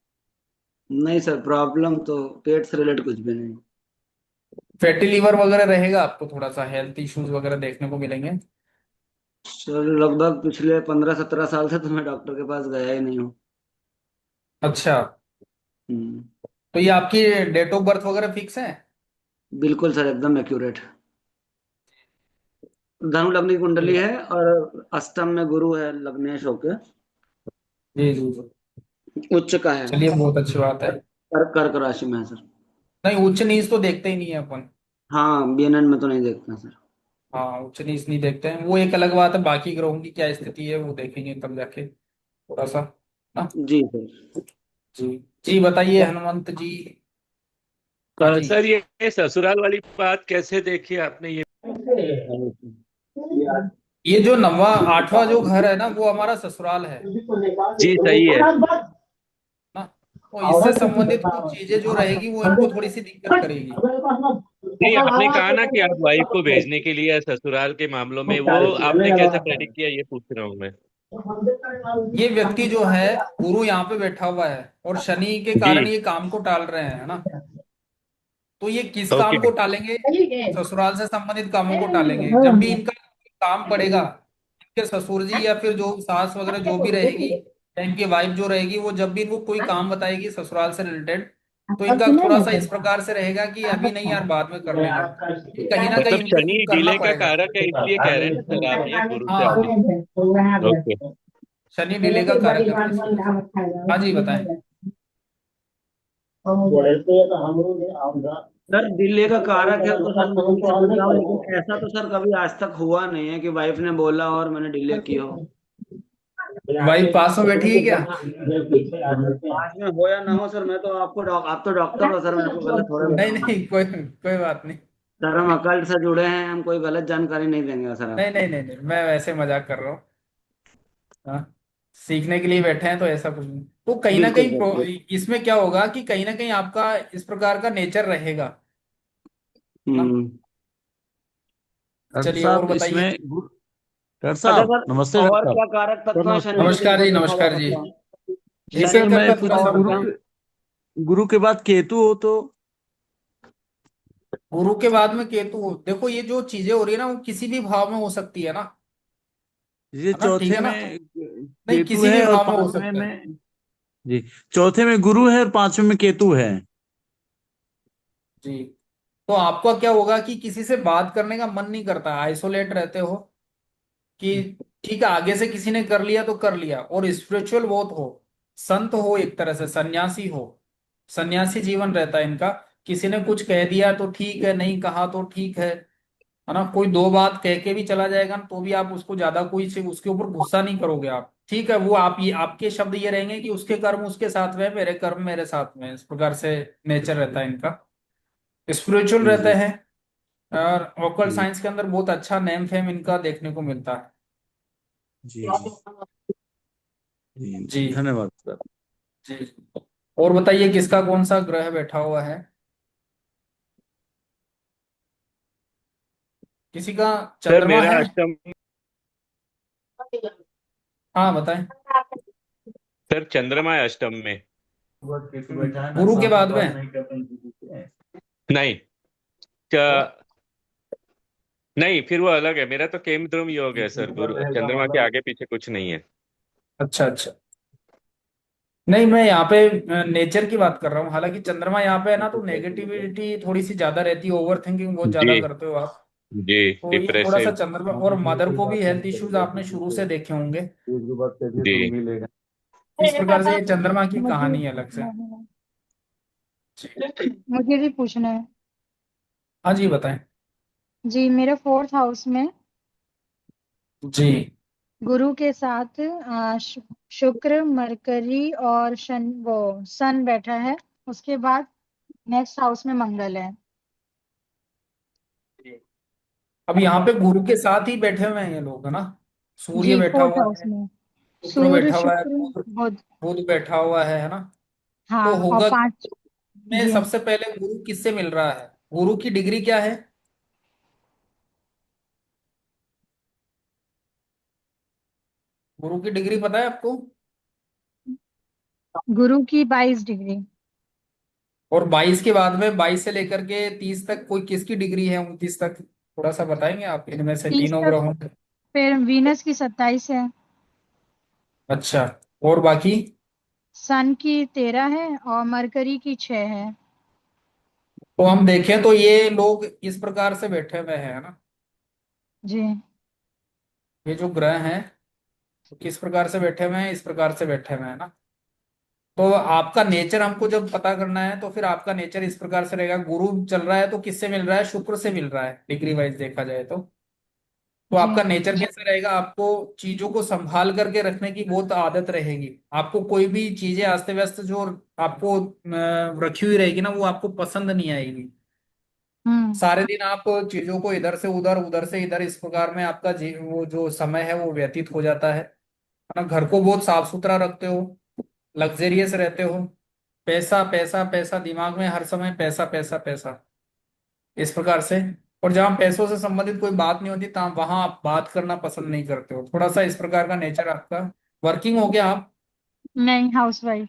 नहीं सर, प्रॉब्लम तो पेट से रिलेटेड कुछ भी नहीं। फैटी लीवर वगैरह रहेगा आपको, थोड़ा सा हेल्थ इश्यूज वगैरह देखने को मिलेंगे। सर लगभग पिछले 15-17 साल से तो मैं डॉक्टर के पास गया ही नहीं हूँ। अच्छा, हम्म, तो ये आपकी डेट ऑफ बर्थ वगैरह फिक्स है। बिल्कुल सर, एकदम एक्यूरेट। धनु लग्न की कोई कुंडली बात। है, और अष्टम में गुरु है लग्नेश होके, जी जी जी, उच्च का है। चलिए बहुत अच्छी बात है। कर्क राशि में है सर। नहीं उच्च नीच तो देखते ही नहीं है अपन। हाँ, बीएनएन में तो नहीं देखते सर। हाँ उच्च नीच नहीं देखते हैं, वो एक अलग बात है, बाकी ग्रहों की क्या स्थिति है वो देखेंगे तब जाके थोड़ा सा ना। जी सर। जी जी, बताइए हनुमंत जी। हाँ जी। सर ये ससुराल वाली बात कैसे देखी आपने ये? ये जो नवा 8वां जो घर है ना वो हमारा ससुराल है जी सही है। ना। तो इससे संबंधित कुछ चीजें जो रहेगी वो इनको थोड़ी सी दिक्कत करेगी। नहीं, आपने कहा ना कि आप वाइफ को भेजने के लिए ससुराल के मामलों में, वो आपने कैसे प्रेडिक्ट किया, ये पूछ रहा हूँ मैं। ये व्यक्ति जो है, गुरु यहाँ पे बैठा हुआ है और शनि के जी। कारण ये काम को टाल रहे हैं, है ना। तो ये किस ओके। काम को टालेंगे, ससुराल से संबंधित कामों को टालेंगे। जब भी इनका काम पड़ेगा, इनके ससुर जी या फिर जो सास वगैरह जो भी रहेगी, या इनकी वाइफ जो रहेगी, वो जब भी इनको कोई काम बताएगी ससुराल से रिलेटेड, तो इनका थोड़ा सा इस प्रकार से रहेगा कि अभी नहीं यार बाद में कर लेंगे, क्योंकि कहीं ना कहीं मतलब इनको शनि करना डिले का पड़ेगा। कारक है, इसलिए कह रहे हैं ना सर आप, ये गुरु से आगे। हाँ, ओके। शनि डिले का कार्य है इस वजह से। हाँ जी बताएं। सर दिल्ली का कारक है तो सर मैं डिले कर रहा हूँ, लेकिन ऐसा तो सर कभी आज तक हुआ नहीं है कि वाइफ ने बोला और मैंने डिले की हो। वाइफ पास में बैठी है क्या? पास में हो या ना हो सर, मैं तो आपको आप तो डॉक्टर हो सर, मैं आपको गलत थोड़े नहीं बताऊंगा। नहीं, कोई कोई बात नहीं। सर हम अकल्ट से जुड़े हैं, हम कोई गलत जानकारी नहीं देंगे सर नहीं आपको। नहीं नहीं नहीं, मैं वैसे मजाक कर रहा हूँ। हाँ, सीखने के लिए बैठे हैं तो ऐसा कुछ नहीं। तो कहीं ना बिल्कुल कहीं सर बिल्कुल। इसमें क्या होगा कि कहीं ना कहीं आपका इस प्रकार का नेचर रहेगा ना। हम्म। डॉक्टर चलिए और साहब बताइए। इसमें डॉक्टर अच्छा साहब सर, नमस्ते डॉक्टर और साहब। क्या कारक सर तत्व है नमस्ते। शनि के नमस्कार जी, विपरीत देखा जा नमस्कार जी। सकता है? जी शनि सर, का मैं तत्व पूछा और सर, क्या? गुरु के बाद केतु हो तो। गुरु के बाद में केतु हो, देखो ये जो चीजें हो रही है ना वो किसी भी भाव में हो सकती ये है ना, ठीक चौथे है ना। में नहीं, केतु किसी भी है और भाव में हो पांचवें सकता है। में। जी, चौथे में गुरु है और पांचवें में केतु है। जी। तो आपका क्या होगा कि किसी से बात करने का मन नहीं करता, आइसोलेट रहते हो कि ठीक है आगे से किसी ने कर लिया तो कर लिया, और स्पिरिचुअल बहुत हो, संत हो, एक तरह से सन्यासी हो, सन्यासी जीवन रहता है इनका। किसी ने कुछ कह दिया तो ठीक है, नहीं कहा तो ठीक है ना। कोई दो बात कह के भी चला जाएगा ना तो भी आप उसको ज्यादा कोई से उसके ऊपर गुस्सा नहीं करोगे आप, ठीक है। वो आप ये आपके शब्द ये रहेंगे कि उसके कर्म उसके साथ में, मेरे कर्म मेरे साथ में, इस प्रकार से नेचर रहता है इनका। स्पिरिचुअल जी रहते जी हैं। और ऑकल्ट जी साइंस के अंदर बहुत अच्छा नेम फेम इनका देखने को मिलता है। जी जी जी। जी धन्यवाद सर। जी। और बताइए किसका कौन सा ग्रह बैठा हुआ है? किसी का सर चंद्रमा मेरा है? अष्टम। हाँ बताएं। सर चंद्रमा है अष्टम में। गुरु के बाद में? नहीं, तो नहीं, फिर वो अलग है। मेरा तो केमद्रुम योग है सर, गुरु चंद्रमा के आगे पीछे कुछ नहीं है। अच्छा अच्छा। नहीं, मैं यहाँ पे नेचर की बात कर रहा हूँ। हालांकि चंद्रमा यहाँ पे है ना तो नेगेटिविटी थोड़ी सी ज्यादा रहती है, ओवर थिंकिंग बहुत ज्यादा जी करते हो आप। जी। जी। तो ये थोड़ा सा डिप्रेसिव। चंद्रमा, और मदर को भी हेल्थ इश्यूज आपने शुरू से देखे होंगे। जी। इस प्रकार से ये चंद्रमा की मुझे कहानी है अलग से। मुझे भी पूछना है। हाँ जी बताएं। जी, मेरा फोर्थ हाउस में जी। गुरु के साथ शुक्र, मरकरी और वो सन बैठा है। उसके बाद नेक्स्ट हाउस में मंगल है। अब यहाँ पे गुरु के साथ ही बैठे हुए हैं ये लोग, है ना। सूर्य जी, बैठा फोर्थ हुआ हाउस है, में शुक्र सूर्य, बैठा हुआ है, शुक्र, बुध, बुध। बुध बैठा हुआ है ना। तो हाँ, और होगा क्या? पांच। में जी, सबसे पहले गुरु किससे मिल रहा है? गुरु की डिग्री क्या है? गुरु की डिग्री पता है आपको? गुरु की 22 डिग्री। और 22 के बाद में, 22 से लेकर के 30 तक कोई किसकी डिग्री है, 29 तक? थोड़ा सा बताएंगे आप इनमें से 30 तीनों तक ग्रहों के? फिर वीनस की 27 है। अच्छा। और बाकी? सन की 13 है और मरकरी की 6 है। तो हम देखें तो ये लोग इस प्रकार से बैठे हुए हैं, है ना। जी, ये जो ग्रह हैं तो किस प्रकार से बैठे हुए हैं, इस प्रकार से बैठे हुए हैं ना। तो आपका नेचर हमको जब पता करना है तो फिर आपका नेचर इस प्रकार से रहेगा। गुरु चल रहा है तो किससे मिल रहा है? शुक्र से मिल रहा है, डिग्री वाइज देखा जाए तो जी, आपका नेचर कैसा रहेगा? आपको चीजों को संभाल करके रखने की बहुत आदत रहेगी। आपको कोई भी चीजें अस्त व्यस्त जो आपको रखी हुई रहेगी ना वो आपको पसंद नहीं आएगी। हम्म, सारे दिन आप चीजों को इधर से उधर, उधर से इधर, इस प्रकार में आपका वो जो समय है वो व्यतीत हो जाता है ना। घर को बहुत साफ सुथरा रखते हो, लग्जेरियस रहते हो, पैसा पैसा पैसा, दिमाग में हर समय पैसा पैसा पैसा, इस प्रकार से। और जहां पैसों से संबंधित कोई बात नहीं होती तहाँ वहां आप बात करना पसंद नहीं करते हो, थोड़ा सा इस प्रकार का नेचर आपका। वर्किंग हो गया आप? नहीं, हाउसवाइफ।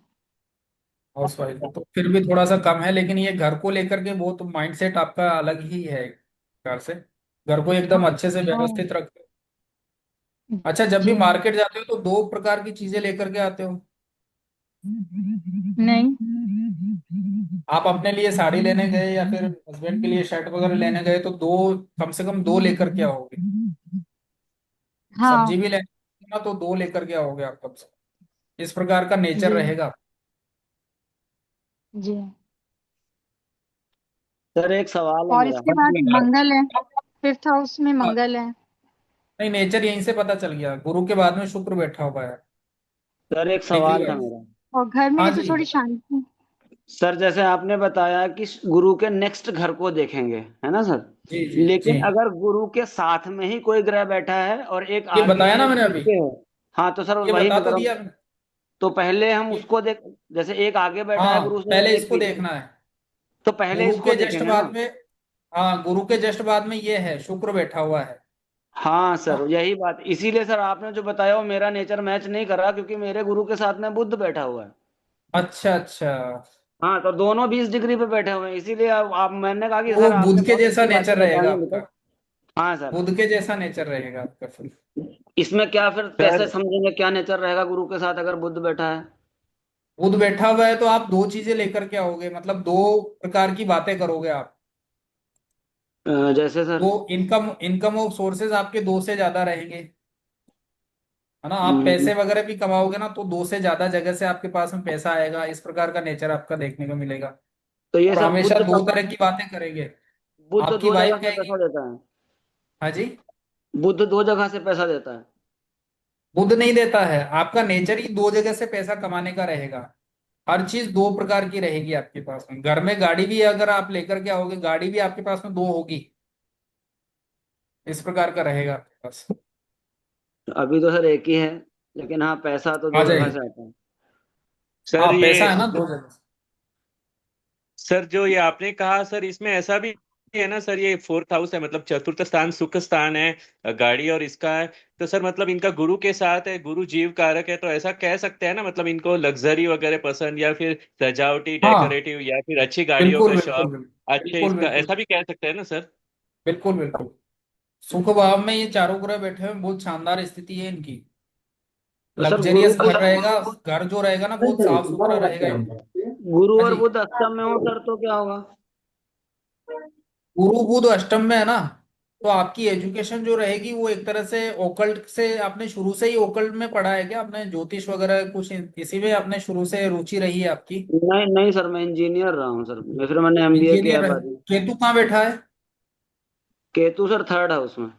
हाउस वाइफ हो तो फिर भी थोड़ा सा कम है, लेकिन ये घर को लेकर के बहुत माइंडसेट आपका अलग ही है एक प्रकार से। घर को एकदम अच्छे से हाँ, व्यवस्थित रखते हो। अच्छा, जब भी जी, मार्केट जाते हो तो दो प्रकार की चीजें लेकर के आते हो? नहीं, आप अपने लिए साड़ी लेने गए या फिर हस्बैंड के लिए शर्ट वगैरह लेने गए तो दो, कम से कम दो लेकर के आओगे। हाँ, सब्जी भी लेने ना तो दो लेकर के आओगे आप कम से कम। इस प्रकार का नेचर जी, रहेगा। जी, सर एक सवाल है और मेरा। इसके बाद मंगल है, 5th हाउस में हाँ, मंगल है। नहीं नेचर यहीं से पता चल गया, गुरु के बाद में शुक्र बैठा हुआ है। सर एक देख सवाल लिया। था मेरा। और घर में हाँ ऐसे जी। थोड़ी शांति। सर जैसे आपने बताया कि गुरु के नेक्स्ट घर को देखेंगे, है ना सर? जी जी जी। लेकिन अगर गुरु के साथ में ही कोई ग्रह बैठा है और एक ये आगे बताया है ना एक मैंने अभी, पीछे है। हाँ तो सर ये वही बता मैं तो कह रहा दिया हूँ। मैंने। तो पहले हम ये- उसको देख, जैसे एक आगे बैठा है हाँ, गुरु से पहले और एक इसको पीछे, देखना है। तो पहले गुरु इसको के जस्ट देखेंगे ना। बाद में, हाँ गुरु के जस्ट बाद में ये है, शुक्र बैठा हुआ है हाँ सर ना। यही बात, इसीलिए सर आपने जो बताया वो मेरा नेचर मैच नहीं कर रहा, क्योंकि मेरे गुरु के साथ में बुध बैठा हुआ है। अच्छा अच्छा। हाँ तो दोनों 20 डिग्री पे बैठे हुए हैं, इसीलिए आप मैंने कहा कि वो सर आपने बुध के बहुत जैसा अच्छी बातें नेचर रहेगा बताई हैं आपका। बेटा। हाँ सर। बुध के जैसा नेचर रहेगा आपका फिर। इसमें क्या फिर कैसे सर समझेंगे क्या नेचर रहेगा गुरु के साथ अगर बुध बैठा है? बुध बैठा हुआ है तो आप दो चीजें लेकर के आओगे, मतलब दो प्रकार की बातें करोगे आप। जैसे सर। दो इनकम इनकम ऑफ सोर्सेज आपके दो से ज्यादा रहेंगे, है ना। आप हम्म, पैसे वगैरह भी कमाओगे ना तो दो से ज्यादा जगह से आपके पास में पैसा आएगा, इस प्रकार का नेचर आपका देखने को मिलेगा। तो ये और सर हमेशा बुध दो कब, तरह की बातें करेंगे। बुध आपकी दो जगह वाइफ से कहेगी, पैसा देता है? हाँ जी। बुध दो जगह से पैसा देता है? बुध नहीं देता है, आपका नेचर ही दो जगह से पैसा कमाने का रहेगा। हर चीज दो प्रकार की रहेगी आपके पास में। घर में गाड़ी भी अगर आप लेकर के आओगे, गाड़ी भी आपके पास में दो होगी, इस प्रकार का रहेगा आपके पास। अभी तो सर एक ही है, लेकिन हाँ पैसा तो आ दो जगह जाएगी। से आता है। हाँ सर पैसा ये है ना दो जगह से। सर जो ये आपने कहा सर, इसमें ऐसा भी है ना सर, ये 4th हाउस है, मतलब चतुर्थ स्थान सुख स्थान है, गाड़ी और इसका है। तो सर मतलब इनका गुरु के साथ है, गुरु जीव कारक है, तो ऐसा कह सकते हैं ना, मतलब इनको लग्जरी वगैरह पसंद, या फिर सजावटी हाँ डेकोरेटिव, या फिर अच्छी गाड़ियों बिल्कुल का बिल्कुल शौक, बिल्कुल अच्छे बिल्कुल इसका, बिल्कुल ऐसा भी कह सकते हैं ना सर? बिल्कुल बिल्कुल। सुख भाव में ये चारों ग्रह बैठे हुए हैं, बहुत शानदार स्थिति है इनकी। तो सर गुरु लग्जरियस घर रहेगा। घर जो रहेगा ना बहुत साफ सुथरा रहेगा इनका। गुरु हाँ और जी। बुध अष्टम में हो सर तो क्या होगा? गुरु बुध अष्टम में है ना, तो आपकी एजुकेशन जो रहेगी वो एक तरह से ओकल्ट से, आपने शुरू से ही ओकल्ट में पढ़ा है क्या, आपने ज्योतिष वगैरह कुछ इसी में आपने शुरू से रुचि रही है आपकी। नहीं नहीं सर, मैं इंजीनियर रहा हूँ सर, मैं फिर मैंने एमबीए किया इंजीनियर है है। बाद में। केतु कहाँ बैठा है। केतु सर 3rd हाउस में।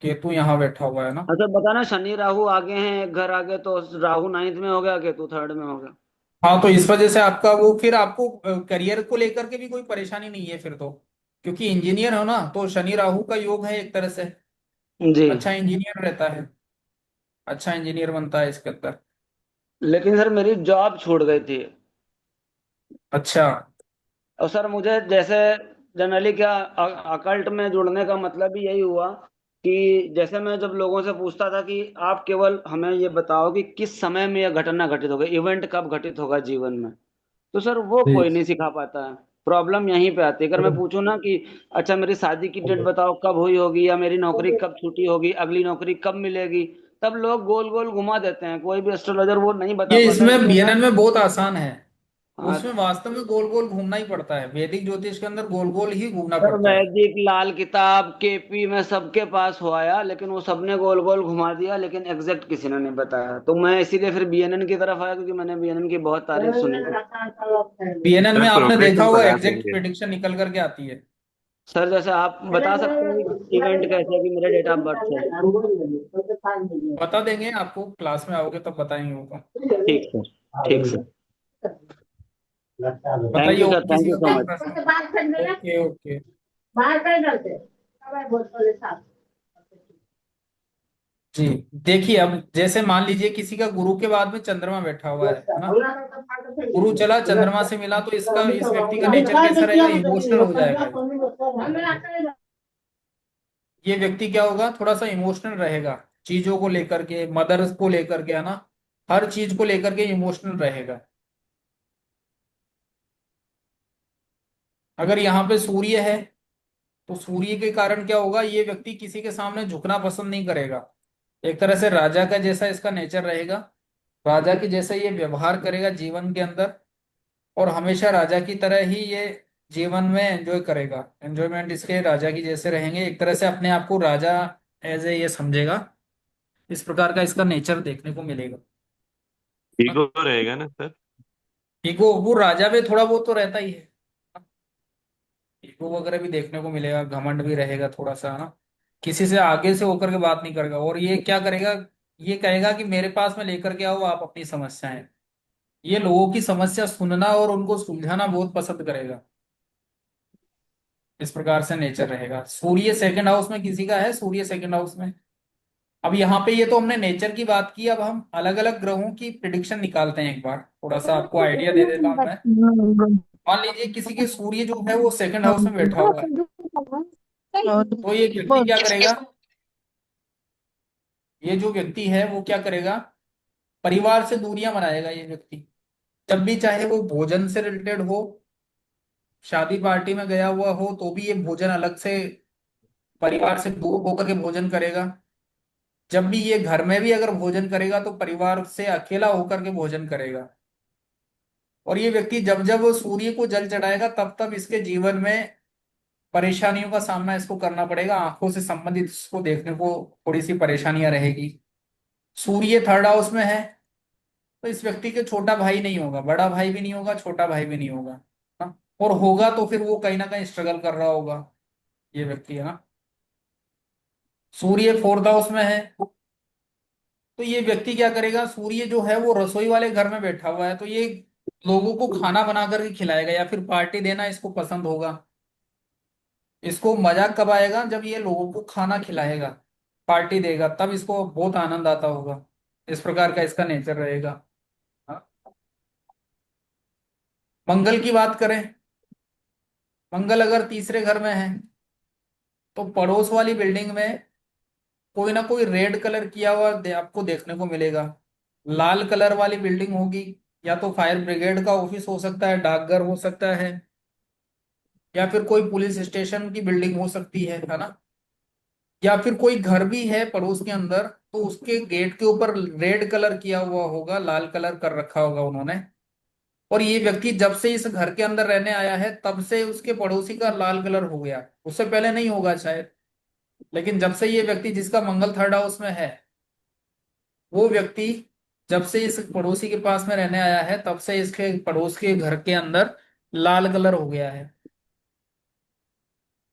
केतु यहाँ बैठा हुआ है ना। अच्छा बता ना, शनि राहु आगे हैं एक घर आगे, तो राहु 9th में हो गया, केतु 3rd में हो गया। हाँ तो इस वजह से आपका वो, फिर आपको करियर को लेकर के भी कोई परेशानी नहीं है फिर तो, क्योंकि इंजीनियर हो ना, तो शनि राहु का योग है एक तरह से। जी। अच्छा इंजीनियर रहता है, अच्छा इंजीनियर बनता है इसके अंदर। लेकिन सर मेरी जॉब छूट गई थी। अच्छा। और सर मुझे जैसे जनरली क्या, अकल्ट में जुड़ने का मतलब ही यही हुआ कि जैसे मैं जब लोगों से पूछता था कि आप केवल हमें ये बताओ कि किस समय में यह घटना घटित होगा, इवेंट कब घटित होगा जीवन में, तो सर वो जी। कोई नहीं सिखा पाता है। प्रॉब्लम यहीं पे आती है। अगर मैं पूछूं ना कि अच्छा मेरी शादी की डेट बताओ कब हुई होगी, या मेरी नौकरी कब छूटी होगी, अगली नौकरी कब मिलेगी, तब लोग गोल गोल घुमा देते हैं, कोई भी एस्ट्रोलॉजर वो नहीं बता ये पाता, इसमें इसलिए मैं। बीएनएन में बहुत आसान है। हाँ, उसमें वास्तव में गोल गोल घूमना ही पड़ता है, वैदिक ज्योतिष के अंदर गोल गोल ही घूमना सर पड़ता है। वैदिक लाल किताब केपी में सबके पास हो आया, लेकिन वो सबने गोल गोल घुमा दिया, लेकिन एग्जैक्ट किसी ने नहीं बताया। तो मैं इसीलिए फिर बीएनएन की तरफ आया, क्योंकि मैंने बीएनएन की बहुत तारीफ सुनी थी। बीएनएन में सर आपने देखा प्रोग्रेसिव होगा बना एग्जैक्ट देंगे। प्रिडिक्शन निकल करके आती है। सर जैसे आप बता सकते हैं इवेंट कैसे है कि मेरा डेट ऑफ बर्थ है? बता देंगे आपको, क्लास में आओगे तब बताएंगे वो तो। ठीक सर, ठीक सर। थैंक बताइए यू और सर, थैंक किसी यू का सो कोई मच। प्रश्न। Okay okay. जी। देखिए अब जैसे मान लीजिए किसी का गुरु के बाद में चंद्रमा बैठा हुआ है ना। गुरु चला चंद्रमा से मिला, तो इसका इस व्यक्ति का नेचर कैसा रहेगा, इमोशनल हो जाएगा ये। ये व्यक्ति क्या होगा, थोड़ा सा इमोशनल रहेगा, चीजों को लेकर के, मदर्स को लेकर के, है ना। हर चीज को लेकर के इमोशनल रहेगा। अगर यहाँ पे सूर्य है, तो सूर्य के कारण क्या होगा, ये व्यक्ति किसी के सामने झुकना पसंद नहीं करेगा। एक तरह से राजा का जैसा इसका नेचर रहेगा। राजा के जैसे ये व्यवहार करेगा जीवन के अंदर, और हमेशा राजा की तरह ही ये जीवन में एंजॉय करेगा। एंजॉयमेंट इसके राजा की जैसे रहेंगे, एक तरह से अपने आप को राजा एज ए ये समझेगा। इस प्रकार का इसका नेचर देखने को मिलेगा। ईगो रहेगा ना सर? ईगो वो राजा में थोड़ा बहुत तो रहता ही है। ईगो वगैरह भी देखने को मिलेगा, घमंड भी रहेगा थोड़ा सा, है ना। किसी से आगे से होकर के बात नहीं करेगा, और ये क्या करेगा, ये कहेगा कि मेरे पास में लेकर के आओ आप अपनी समस्याएं। ये लोगों की समस्या सुनना और उनको सुलझाना बहुत पसंद करेगा। इस प्रकार से नेचर रहेगा। सूर्य सेकंड हाउस में किसी का है, सूर्य सेकंड हाउस में। अब यहाँ पे ये तो हमने नेचर की बात की, अब हम अलग अलग ग्रहों की प्रिडिक्शन निकालते हैं। एक बार थोड़ा सा आपको आइडिया दे देता हूं मैं। मान लीजिए किसी के सूर्य जो है वो सेकंड हाउस में बैठा हुआ है, तो ये व्यक्ति क्या करेगा, ये जो व्यक्ति है वो क्या करेगा, परिवार से दूरियां बनाएगा ये व्यक्ति। जब भी चाहे वो भोजन से रिलेटेड हो, शादी पार्टी में गया हुआ हो, तो भी ये भोजन अलग से परिवार से दूर होकर के भोजन करेगा। जब भी ये घर में भी अगर भोजन करेगा तो परिवार से अकेला होकर के भोजन करेगा। और ये व्यक्ति जब जब सूर्य को जल चढ़ाएगा तब तब इसके जीवन में परेशानियों का सामना इसको करना पड़ेगा। आंखों से संबंधित इसको देखने को थोड़ी सी परेशानियां रहेगी। सूर्य थर्ड हाउस में है, तो इस व्यक्ति के छोटा भाई नहीं होगा, बड़ा भाई भी नहीं होगा, छोटा भाई भी नहीं होगा, हाँ? और होगा तो फिर वो कहीं ना कहीं स्ट्रगल कर रहा होगा ये व्यक्ति, है ना। सूर्य फोर्थ हाउस में है, तो ये व्यक्ति क्या करेगा, सूर्य जो है वो रसोई वाले घर में बैठा हुआ है, तो ये लोगों को खाना बना करके खिलाएगा या फिर पार्टी देना इसको पसंद होगा। इसको मजाक कब आएगा, जब ये लोगों को खाना खिलाएगा, पार्टी देगा, तब इसको बहुत आनंद आता होगा। इस प्रकार का इसका नेचर रहेगा, हाँ? मंगल की बात करें, मंगल अगर तीसरे घर में है, तो पड़ोस वाली बिल्डिंग में कोई ना कोई रेड कलर किया हुआ आपको देखने को मिलेगा। लाल कलर वाली बिल्डिंग होगी, या तो फायर ब्रिगेड का ऑफिस हो सकता है, डाकघर हो सकता है, या फिर कोई पुलिस स्टेशन की बिल्डिंग हो सकती है ना। या फिर कोई घर भी है पड़ोस के अंदर, तो उसके गेट के ऊपर रेड कलर किया हुआ होगा, लाल कलर कर रखा होगा उन्होंने। और ये व्यक्ति जब से इस घर के अंदर रहने आया है तब से उसके पड़ोसी का लाल कलर हो गया, उससे पहले नहीं होगा शायद। लेकिन जब से ये व्यक्ति जिसका मंगल थर्ड हाउस में है, वो व्यक्ति जब से इस पड़ोसी के पास में रहने आया है तब से इसके पड़ोस के घर के अंदर लाल कलर हो गया है।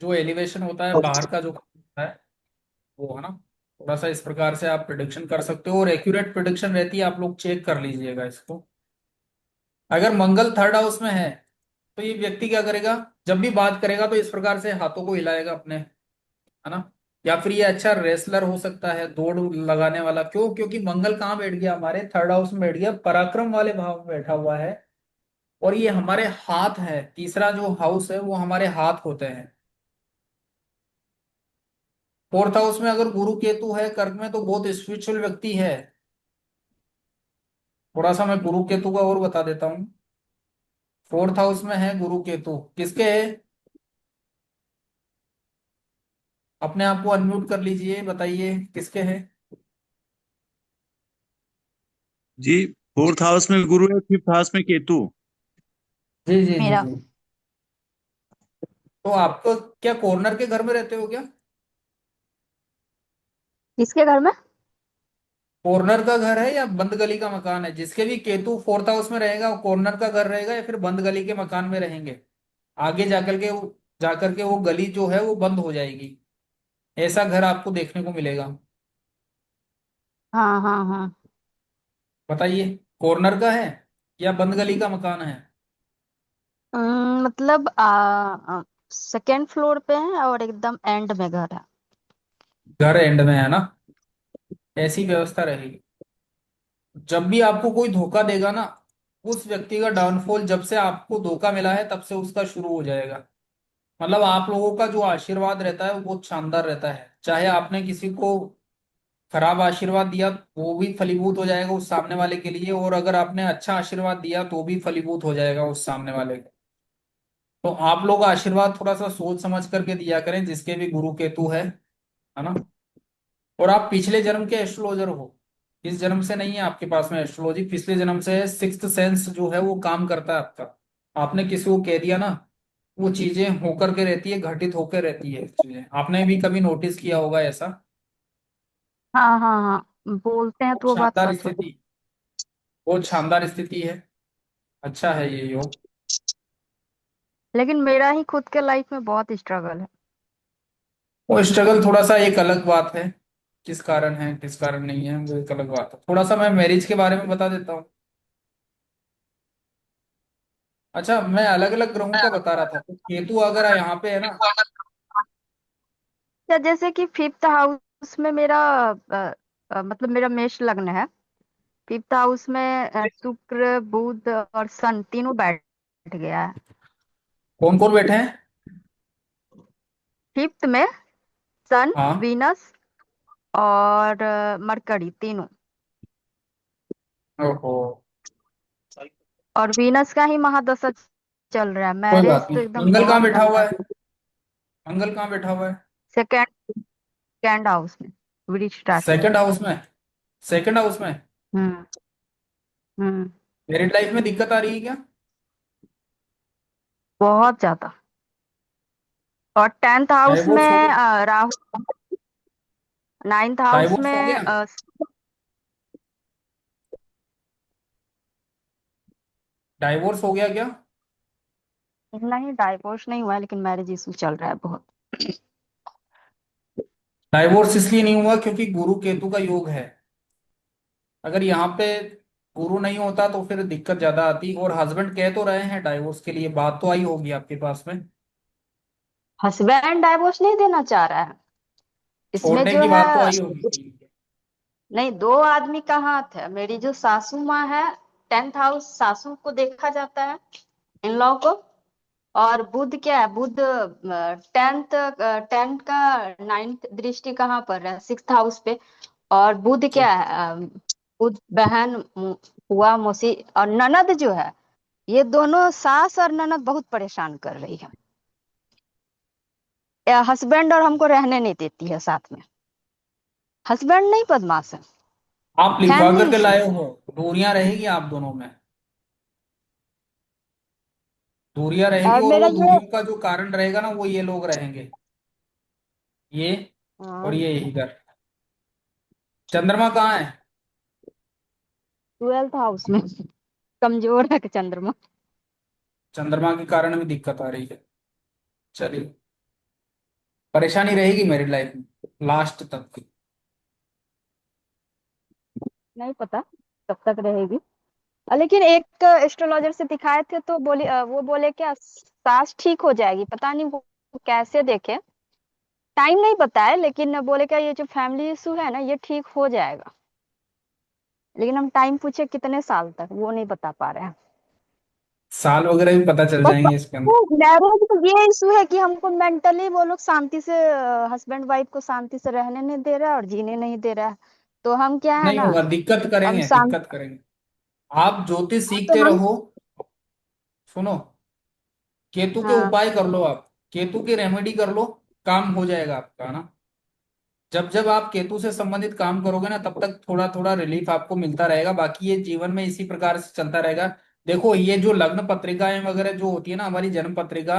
जो एलिवेशन होता है बाहर का जो होता है वो, है ना। थोड़ा सा इस प्रकार से आप प्रिडिक्शन कर सकते हो, और एक्यूरेट प्रिडिक्शन रहती है, आप लोग चेक कर लीजिएगा इसको। अगर मंगल थर्ड हाउस में है, तो ये व्यक्ति क्या करेगा, जब भी बात करेगा तो इस प्रकार से हाथों को हिलाएगा अपने, है ना। या फिर ये अच्छा रेसलर हो सकता है, दौड़ लगाने वाला। क्यों, क्योंकि मंगल कहाँ बैठ गया, हमारे थर्ड हाउस में बैठ गया, पराक्रम वाले भाव में बैठा हुआ है। और ये हमारे हाथ है, तीसरा जो हाउस है वो हमारे हाथ होते हैं। फोर्थ हाउस में अगर गुरु केतु है कर्क में, तो बहुत स्पिरिचुअल व्यक्ति है। थोड़ा सा मैं गुरु केतु का और बता देता हूँ। फोर्थ हाउस में है गुरु केतु, किसके है, अपने आप को अनम्यूट कर लीजिए, बताइए किसके है। जी, फोर्थ हाउस में गुरु है, फिफ्थ हाउस में केतु। जी जी जी मेरा। जी। तो आपको क्या कॉर्नर के घर में रहते हो क्या, किसके घर में? कॉर्नर का घर है या बंद गली का मकान है? जिसके भी केतु फोर्थ हाउस में रहेगा वो कॉर्नर का घर रहेगा या फिर बंद गली के मकान में रहेंगे। आगे जाकर के वो गली जो है वो बंद हो जाएगी, ऐसा घर आपको देखने को मिलेगा। हाँ हाँ हाँ। बताइए, कॉर्नर का है या बंद गली का मकान है? मतलब सेकेंड फ्लोर पे है और एकदम एंड में घर है। घर एंड में है ना, ऐसी व्यवस्था रहेगी। जब भी आपको कोई धोखा देगा ना, उस व्यक्ति का डाउनफॉल जब से आपको धोखा मिला है तब से उसका शुरू हो जाएगा। मतलब आप लोगों का जो आशीर्वाद रहता है वो बहुत शानदार रहता है। चाहे आपने किसी को खराब आशीर्वाद दिया, वो भी फलीभूत हो जाएगा उस सामने वाले के लिए, और अगर आपने अच्छा आशीर्वाद दिया तो भी फलीभूत हो जाएगा उस सामने वाले को। तो आप लोग आशीर्वाद थोड़ा सा सोच समझ करके दिया करें, जिसके भी गुरु केतु है ना। और आप पिछले जन्म के एस्ट्रोलॉजर हो, इस जन्म से नहीं है आपके पास में एस्ट्रोलॉजी, पिछले जन्म से है। सिक्स्थ सेंस जो है वो काम करता है आपका। आपने किसी को कह दिया ना, वो चीजें होकर के रहती है, घटित होकर रहती है चीजें। आपने भी कभी नोटिस किया होगा ऐसा। हाँ हाँ हाँ, बोलते हैं बहुत तो वो बात शानदार सच होती स्थिति, बहुत शानदार स्थिति है। अच्छा है ये योग। लेकिन मेरा ही खुद के लाइफ में बहुत स्ट्रगल है। वो स्ट्रगल थोड़ा सा एक अलग बात है, किस कारण है किस कारण नहीं है वो एक अलग बात है। थोड़ा सा मैं मैरिज के बारे में बता देता हूँ। अच्छा, मैं अलग अलग ग्रहों का बता रहा था, तो केतु अगर यहाँ पे है ना। या जैसे कि फिफ्थ हाउस में मेरा मतलब मेरा मेष लग्न है। फिफ्थ हाउस में शुक्र बुध और सन तीनों बैठ गया है। कौन कौन बैठे हैं? फिफ्थ में सन, हाँ। वीनस और मरकरी तीनों। ओहो। और वीनस का ही महादशा चल रहा है। कोई बात मैरिज तो नहीं, एकदम मंगल कहाँ बहुत बैठा बन हुआ रहा है? है। मंगल कहाँ बैठा हुआ है? सेकेंड सेकेंड हाउस में, वृक्ष राशि। सेकंड हाउस में। सेकंड हाउस में। हम्म। हम्म। मैरिड लाइफ में दिक्कत आ रही है क्या? बहुत ज्यादा। और टेंथ हाउस में डाइवोर्स हो गया? राहु। नाइन्थ हाउस डाइवोर्स हो में गया? डाइवोर्स हो गया क्या? नहीं, डाइवोर्स नहीं हुआ है, लेकिन मैरिज इशू चल रहा है बहुत। डाइवोर्स इसलिए नहीं हुआ क्योंकि गुरु केतु का योग है। अगर यहाँ पे गुरु नहीं होता तो फिर दिक्कत ज्यादा आती। और हस्बैंड कह तो रहे हैं डाइवोर्स के लिए, बात तो आई होगी आपके पास में। हस्बैंड डाइवोर्स नहीं देना चाह रहा है इसमें छोड़ने जो की है। बात तो आई होगी। नहीं, दो आदमी का हाथ है। मेरी जो सासू माँ है, टेंथ हाउस सासू को देखा जाता है, इन लॉ को। और बुध क्या है, बुध टेंथ टेंथ का नाइन्थ दृष्टि कहाँ पर है, सिक्स्थ हाउस पे। और बुध क्या है, बुध बहन हुआ मौसी और ननद जो है। ये दोनों सास और ननद बहुत परेशान कर रही है। हस्बैंड और हमको रहने नहीं देती है साथ में। हस्बैंड नहीं, बदमाश है। आप लिखवा फैमिली करके इशू। लाए हो, दूरियां रहेगी आप दोनों में। दूरियां रहेगी, और और मेरा वो ये दूरियों का जो कारण रहेगा ना, वो ये लोग रहेंगे। ये और ये इधर। चंद्रमा कहाँ है? ट्वेल्थ हाउस में कमजोर है चंद्रमा। चंद्रमा के कारण भी दिक्कत आ रही है। चलिए, परेशानी रहेगी मैरिड लाइफ में लास्ट तक। नहीं पता कब तक रहेगी। लेकिन एक एस्ट्रोलॉजर से दिखाए थे तो बोले वो बोले क्या सास ठीक हो जाएगी। पता नहीं वो कैसे देखे, टाइम नहीं बताए, लेकिन बोले क्या ये जो फैमिली इशू है ना, ये ठीक हो जाएगा। लेकिन हम टाइम पूछे कितने साल तक, वो नहीं बता पा रहे हैं। साल वगैरह भी पता चल बस जाएंगे इसके अंदर। मैरिज में ये इशू है कि हमको मेंटली वो लोग शांति से, हस्बैंड वाइफ को शांति से रहने नहीं दे रहा है और जीने नहीं दे रहा है। तो हम क्या है नहीं ना, होगा, दिक्कत हम करेंगे शांत। दिक्कत करेंगे। आप ज्योतिष तो सीखते हम। रहो। सुनो, केतु के हाँ। उपाय कर लो आप, केतु की रेमेडी कर लो, काम हो जाएगा आपका ना। जब जब आप केतु से संबंधित काम करोगे ना, तब तक थोड़ा थोड़ा रिलीफ आपको मिलता रहेगा। बाकी ये जीवन में इसी प्रकार से चलता रहेगा। देखो, ये जो लग्न पत्रिकाएं वगैरह जो होती है ना, हमारी जन्म पत्रिका,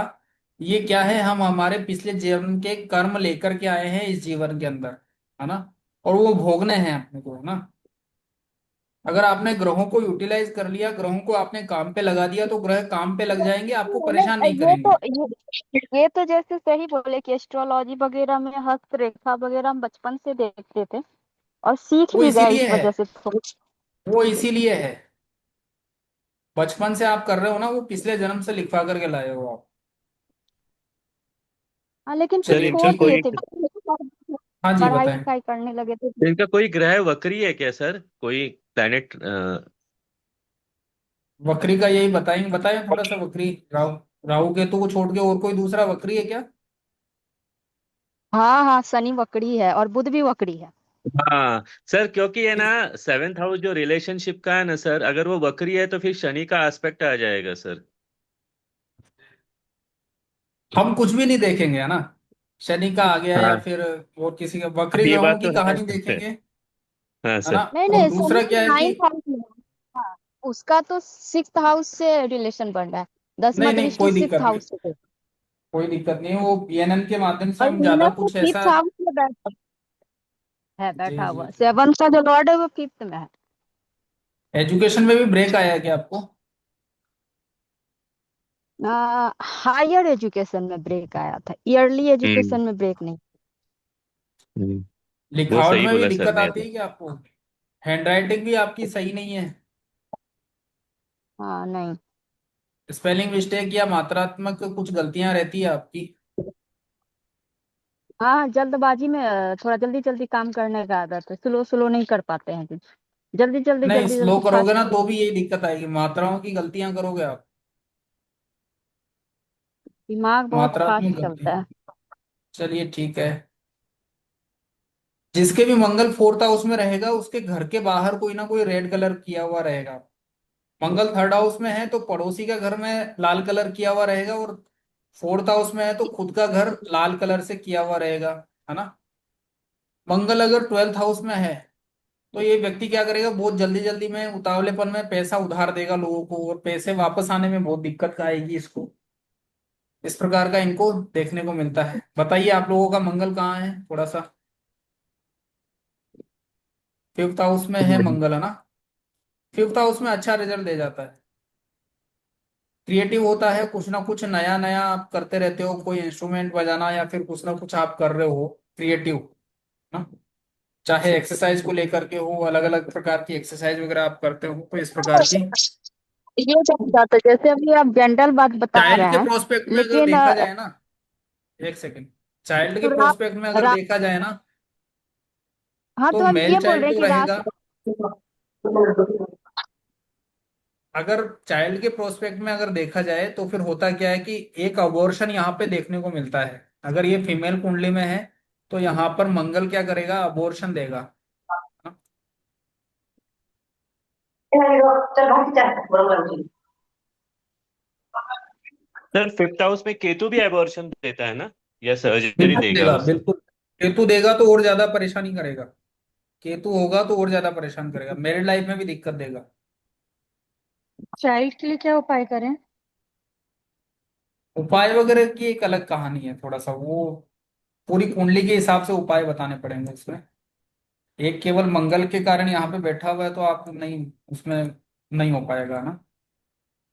ये क्या है, हम हमारे पिछले जीवन के कर्म लेकर के आए हैं इस जीवन के अंदर, है ना। और वो भोगने हैं अपने को, है ना। अगर आपने ग्रहों को यूटिलाइज कर लिया, ग्रहों को आपने काम पे लगा दिया, तो ग्रह काम पे लग जाएंगे, आपको परेशान नहीं ये तो करेंगे। ये तो जैसे सही बोले कि एस्ट्रोलॉजी वगैरह में हस्तरेखा वगैरह हम बचपन से देखते थे और सीख वो भी गए इसीलिए इस है, वजह से थोड़ी। वो इसीलिए है। बचपन से आप कर रहे हो ना, वो पिछले जन्म से लिखवा करके लाए हो आप। हाँ, लेकिन फिर सर चलिए इनका छोड़ ठीक है। दिए कोई थे। हाँ जी, पढ़ाई बताएं। लिखाई करने लगे थे। इनका कोई ग्रह वक्री है क्या सर, कोई प्लैनेट? वक्री का यही बताएंगे, बताएं थोड़ा सा। वक्री राहु, राहु केतु को छोड़ के और कोई दूसरा वक्री है क्या? हाँ हाँ, शनि वक्री है और बुध भी वक्री है। हाँ सर, क्योंकि है ना, सेवेंथ हाउस जो रिलेशनशिप का है ना सर, अगर वो वक्री है तो फिर शनि का एस्पेक्ट आ जाएगा सर। हम कुछ भी नहीं देखेंगे, है ना। शनि का आ गया या हाँ, फिर और किसी का, अब वक्री ये ग्रहों बात की तो है। कहानी देखेंगे, हाँ है ना। सर। नहीं और नहीं, दूसरा शनि क्या है कि, नाइन्थ हाउस में है। हाँ, उसका तो सिक्स्थ हाउस से रिलेशन बन रहा है। नहीं दसवां नहीं, दृष्टि कोई सिक्स्थ दिक्कत नहीं, हाउस से है। कोई दिक्कत नहीं है। वो पीएनएन के माध्यम से और हम ज्यादा वीनस तो कुछ ऐसा। फिफ्थ हाउस में जी बैठा जी हुआ। जी। सेवन का जो लॉर्ड है वो फिफ्थ में है। एजुकेशन में भी ब्रेक आया है क्या आपको? हायर एजुकेशन में ब्रेक आया था, ईयरली हम्म एजुकेशन में ब्रेक नहीं। हम्म, वो लिखावट सही में भी बोला सर दिक्कत ने आती अभी। है क्या आपको? हैंड राइटिंग भी आपकी सही नहीं है? हाँ नहीं। स्पेलिंग मिस्टेक या मात्रात्मक कुछ गलतियां रहती है आपकी? हाँ, जल्दबाजी में थोड़ा जल्दी जल्दी काम करने का आदत है, स्लो स्लो नहीं कर पाते हैं कुछ। जल्दी जल्दी नहीं, जल्दी स्लो जल्दी करोगे फास्ट। ना तो भी यही दिक्कत आएगी, मात्राओं की गलतियां करोगे आप। दिमाग बहुत फास्ट मात्रात्मक चलता गलतियां। है। चलिए ठीक है। जिसके भी मंगल फोर्थ हाउस में रहेगा उसके घर के बाहर कोई ना कोई रेड कलर किया हुआ रहेगा। मंगल थर्ड हाउस में है तो पड़ोसी का घर में लाल कलर किया हुआ रहेगा, और फोर्थ हाउस में है तो खुद का घर लाल कलर से किया हुआ रहेगा, है ना। मंगल अगर ट्वेल्थ हाउस में है तो ये व्यक्ति क्या करेगा, बहुत जल्दी जल्दी में उतावलेपन में पैसा उधार देगा लोगों को, और पैसे वापस आने में बहुत दिक्कत आएगी इसको। इस प्रकार का इनको देखने को मिलता है। बताइए आप लोगों का मंगल कहाँ है थोड़ा सा? फिफ्थ हाउस में है मंगल, है ना। फिफ्थ हाउस में अच्छा रिजल्ट दे जाता है। क्रिएटिव होता है, कुछ ना कुछ नया नया आप करते रहते हो, कोई इंस्ट्रूमेंट बजाना या फिर कुछ ना कुछ आप कर रहे हो क्रिएटिव, ना। चाहे एक्सरसाइज को लेकर के हो, अलग अलग प्रकार की एक्सरसाइज वगैरह आप करते हो, तो इस प्रकार की। ये सब बात है, जैसे अभी आप जनरल बात बता चाइल्ड रहे के हैं। प्रोस्पेक्ट में अगर लेकिन देखा जाए ना, एक सेकेंड, चाइल्ड के तो प्रोस्पेक्ट में अगर रा, देखा जाए ना, हाँ, तो तो हम मेल ये बोल चाइल्ड रहे हैं जो कि रहेगा, अगर चाइल्ड के प्रोस्पेक्ट में अगर देखा जाए तो फिर होता क्या है कि एक अबॉर्शन यहाँ पे देखने को मिलता है। अगर ये फीमेल कुंडली में है तो यहाँ पर मंगल क्या करेगा, अबॉर्शन देगा। सर फिफ्थ हाउस में केतु भी एबॉर्शन देता है ना, या सर्जरी बिल्कुल देगा देगा, उसे? बिल्कुल। केतु देगा तो और ज्यादा परेशानी करेगा। केतु होगा तो और ज्यादा परेशान करेगा, मैरिड लाइफ में भी दिक्कत देगा। चाइल्ड के लिए क्या उपाय करें? उपाय वगैरह की एक अलग कहानी है, थोड़ा सा वो पूरी कुंडली के हिसाब से उपाय बताने पड़ेंगे उसमें। एक केवल मंगल के कारण यहाँ पे बैठा हुआ है तो आप नहीं, उसमें नहीं हो पाएगा ना।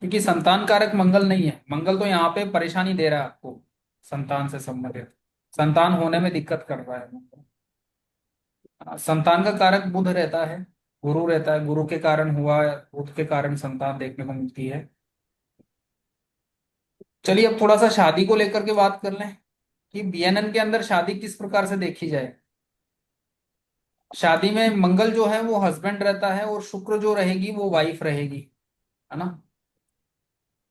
क्योंकि संतान कारक मंगल नहीं है, मंगल तो यहाँ पे परेशानी दे रहा है आपको, संतान से संबंधित, संतान होने में दिक्कत कर रहा है मंगल। संतान का कारक बुध रहता है, गुरु रहता है, गुरु के कारण हुआ, बुध के कारण संतान देखने को मिलती है। चलिए अब थोड़ा सा शादी को लेकर के बात कर लें कि बीएनएन के अंदर शादी किस प्रकार से देखी जाए। शादी में मंगल जो है वो हस्बैंड रहता है, और शुक्र जो रहेगी वो वाइफ रहेगी, है ना।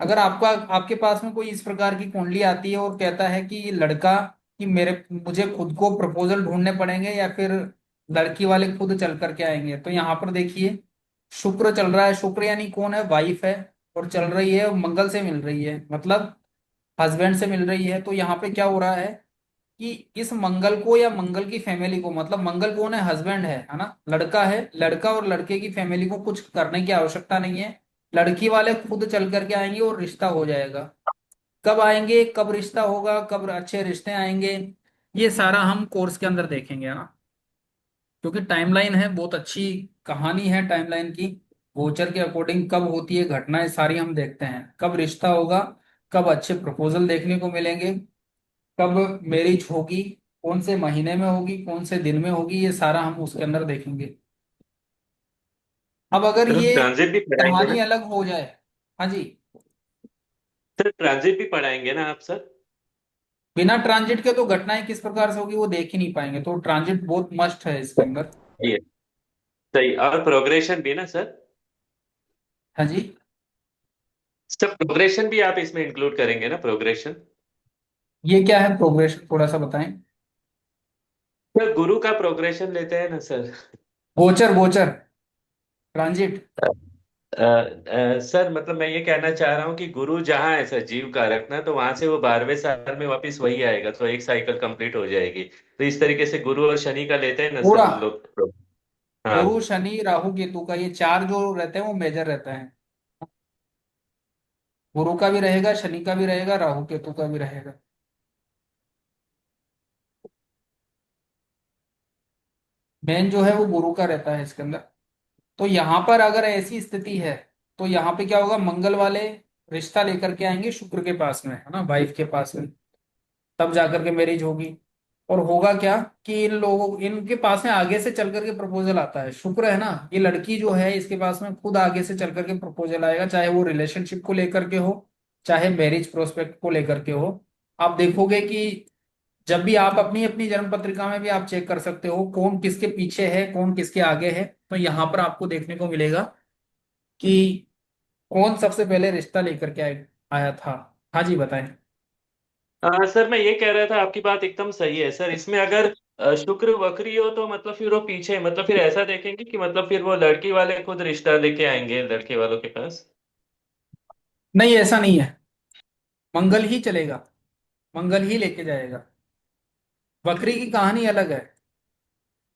अगर आपका आपके पास में कोई इस प्रकार की कुंडली आती है और कहता है कि ये लड़का, कि मेरे मुझे खुद को प्रपोजल ढूंढने पड़ेंगे या फिर लड़की वाले खुद चल करके आएंगे, तो यहाँ पर देखिए शुक्र चल रहा है। शुक्र यानी कौन है, वाइफ है, और चल रही है मंगल से मिल रही है, मतलब हस्बैंड से मिल रही है। तो यहाँ पे क्या हो रहा है कि इस मंगल को या मंगल की फैमिली को, मतलब मंगल कौन है, हस्बैंड है ना, लड़का है, लड़का और लड़के की फैमिली को कुछ करने की आवश्यकता नहीं है। लड़की वाले खुद चल करके आएंगे और रिश्ता हो जाएगा। कब आएंगे, कब रिश्ता होगा, कब अच्छे रिश्ते आएंगे, ये सारा हम कोर्स के अंदर देखेंगे, है ना। क्योंकि टाइमलाइन है, बहुत अच्छी कहानी है टाइमलाइन की। गोचर के अकॉर्डिंग कब होती है घटनाएं सारी हम देखते हैं, कब रिश्ता होगा, कब अच्छे प्रपोजल देखने को मिलेंगे, कब मैरिज होगी, कौन से महीने में होगी, कौन से दिन में होगी, ये सारा हम उसके अंदर देखेंगे। अब अगर सर हम ये ट्रांजिट भी पढ़ाएंगे ना? कहानी अलग हो जाए। हाँ जी। सर ट्रांजिट भी पढ़ाएंगे ना आप सर? बिना ट्रांजिट के तो घटनाएं किस प्रकार से होगी वो देख ही नहीं पाएंगे, तो ट्रांजिट बहुत मस्ट है इसके अंदर। ये सही, और प्रोग्रेशन भी ना सर? हाँ जी। सर प्रोग्रेशन भी आप इसमें इंक्लूड करेंगे ना, प्रोग्रेशन? ये क्या है प्रोग्रेशन, थोड़ा सा बताएं। सर गुरु का प्रोग्रेशन लेते हैं ना सर? गोचर, गोचर, ट्रांजिट। सर मतलब मैं ये कहना चाह रहा हूँ कि गुरु जहाँ है सर जीव का रखना, तो वहां से वो 12वें साल में वापस वही आएगा, तो एक साइकिल कंप्लीट हो जाएगी। तो इस तरीके से गुरु और शनि का लेते हैं ना सर पूरा हम लोग। हाँ। गुरु शनि राहु केतु का ये चार जो रहते हैं वो मेजर रहता है। गुरु का भी रहेगा, शनि का भी रहेगा, राहु केतु का भी रहेगा। मेन जो है वो गुरु का रहता है इसके अंदर। तो यहाँ पर अगर ऐसी स्थिति है तो यहाँ पे क्या होगा, मंगल वाले रिश्ता लेकर के आएंगे शुक्र के पास में, है ना, वाइफ के पास में, तब जाकर के मैरिज होगी। और होगा क्या कि इन लोगों इनके पास में आगे से चल करके प्रपोजल आता है, शुक्र है ना, ये लड़की जो है इसके पास में खुद आगे से चल करके प्रपोजल आएगा, चाहे वो रिलेशनशिप को लेकर के हो, चाहे मैरिज प्रोस्पेक्ट को लेकर के हो। आप देखोगे कि जब भी आप अपनी अपनी जन्म पत्रिका में भी आप चेक कर सकते हो कौन किसके पीछे है कौन किसके आगे है, तो यहाँ पर आपको देखने को मिलेगा कि कौन सबसे पहले रिश्ता लेकर के आया था। हाँ जी बताएं। सर मैं ये कह रहा था, आपकी बात एकदम सही है सर। इसमें अगर शुक्र वक्री हो तो मतलब फिर वो पीछे, मतलब फिर ऐसा देखेंगे कि मतलब फिर वो लड़की वाले खुद रिश्ता लेके आएंगे लड़के वालों के पास। नहीं ऐसा नहीं है, मंगल ही चलेगा, मंगल ही लेके जाएगा। बकरी की कहानी अलग है,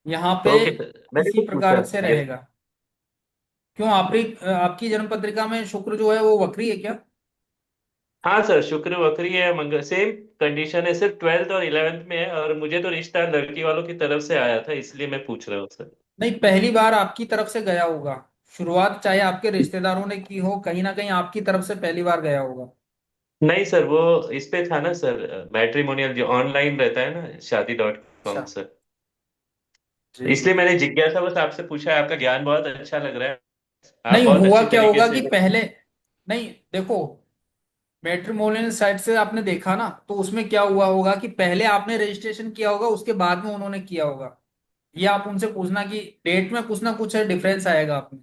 यहाँ पे ओके सर, मैंने इसी कुछ पूछा प्रकार से ये। रहेगा। क्यों आपकी जन्म पत्रिका में शुक्र जो है वो वक्री है क्या? हाँ सर, शुक्र वक्री है, मंगल सेम कंडीशन है, सिर्फ 12th और 11th में है। और मुझे तो रिश्ता लड़की वालों की तरफ से आया था, इसलिए मैं पूछ रहा हूँ सर। नहीं, पहली बार आपकी तरफ से गया होगा, शुरुआत चाहे आपके रिश्तेदारों ने की हो, कहीं ना कहीं आपकी तरफ से पहली बार गया होगा। नहीं सर, वो इस पे था ना सर, मैट्रिमोनियल जो ऑनलाइन रहता है ना, शादी.com अच्छा। सर। जी जी। इसलिए मैंने जिज्ञासा बस आपसे पूछा है। आपका ज्ञान बहुत अच्छा लग रहा है, आप नहीं बहुत हुआ अच्छी क्या तरीके होगा से। कि पहले, नहीं देखो, मैट्रिमोनियल साइट से आपने देखा ना, तो उसमें क्या हुआ होगा कि पहले आपने रजिस्ट्रेशन किया होगा, उसके बाद में उन्होंने किया होगा। ये आप उनसे पूछना कि डेट में कुछ ना कुछ है डिफरेंस आएगा आप में।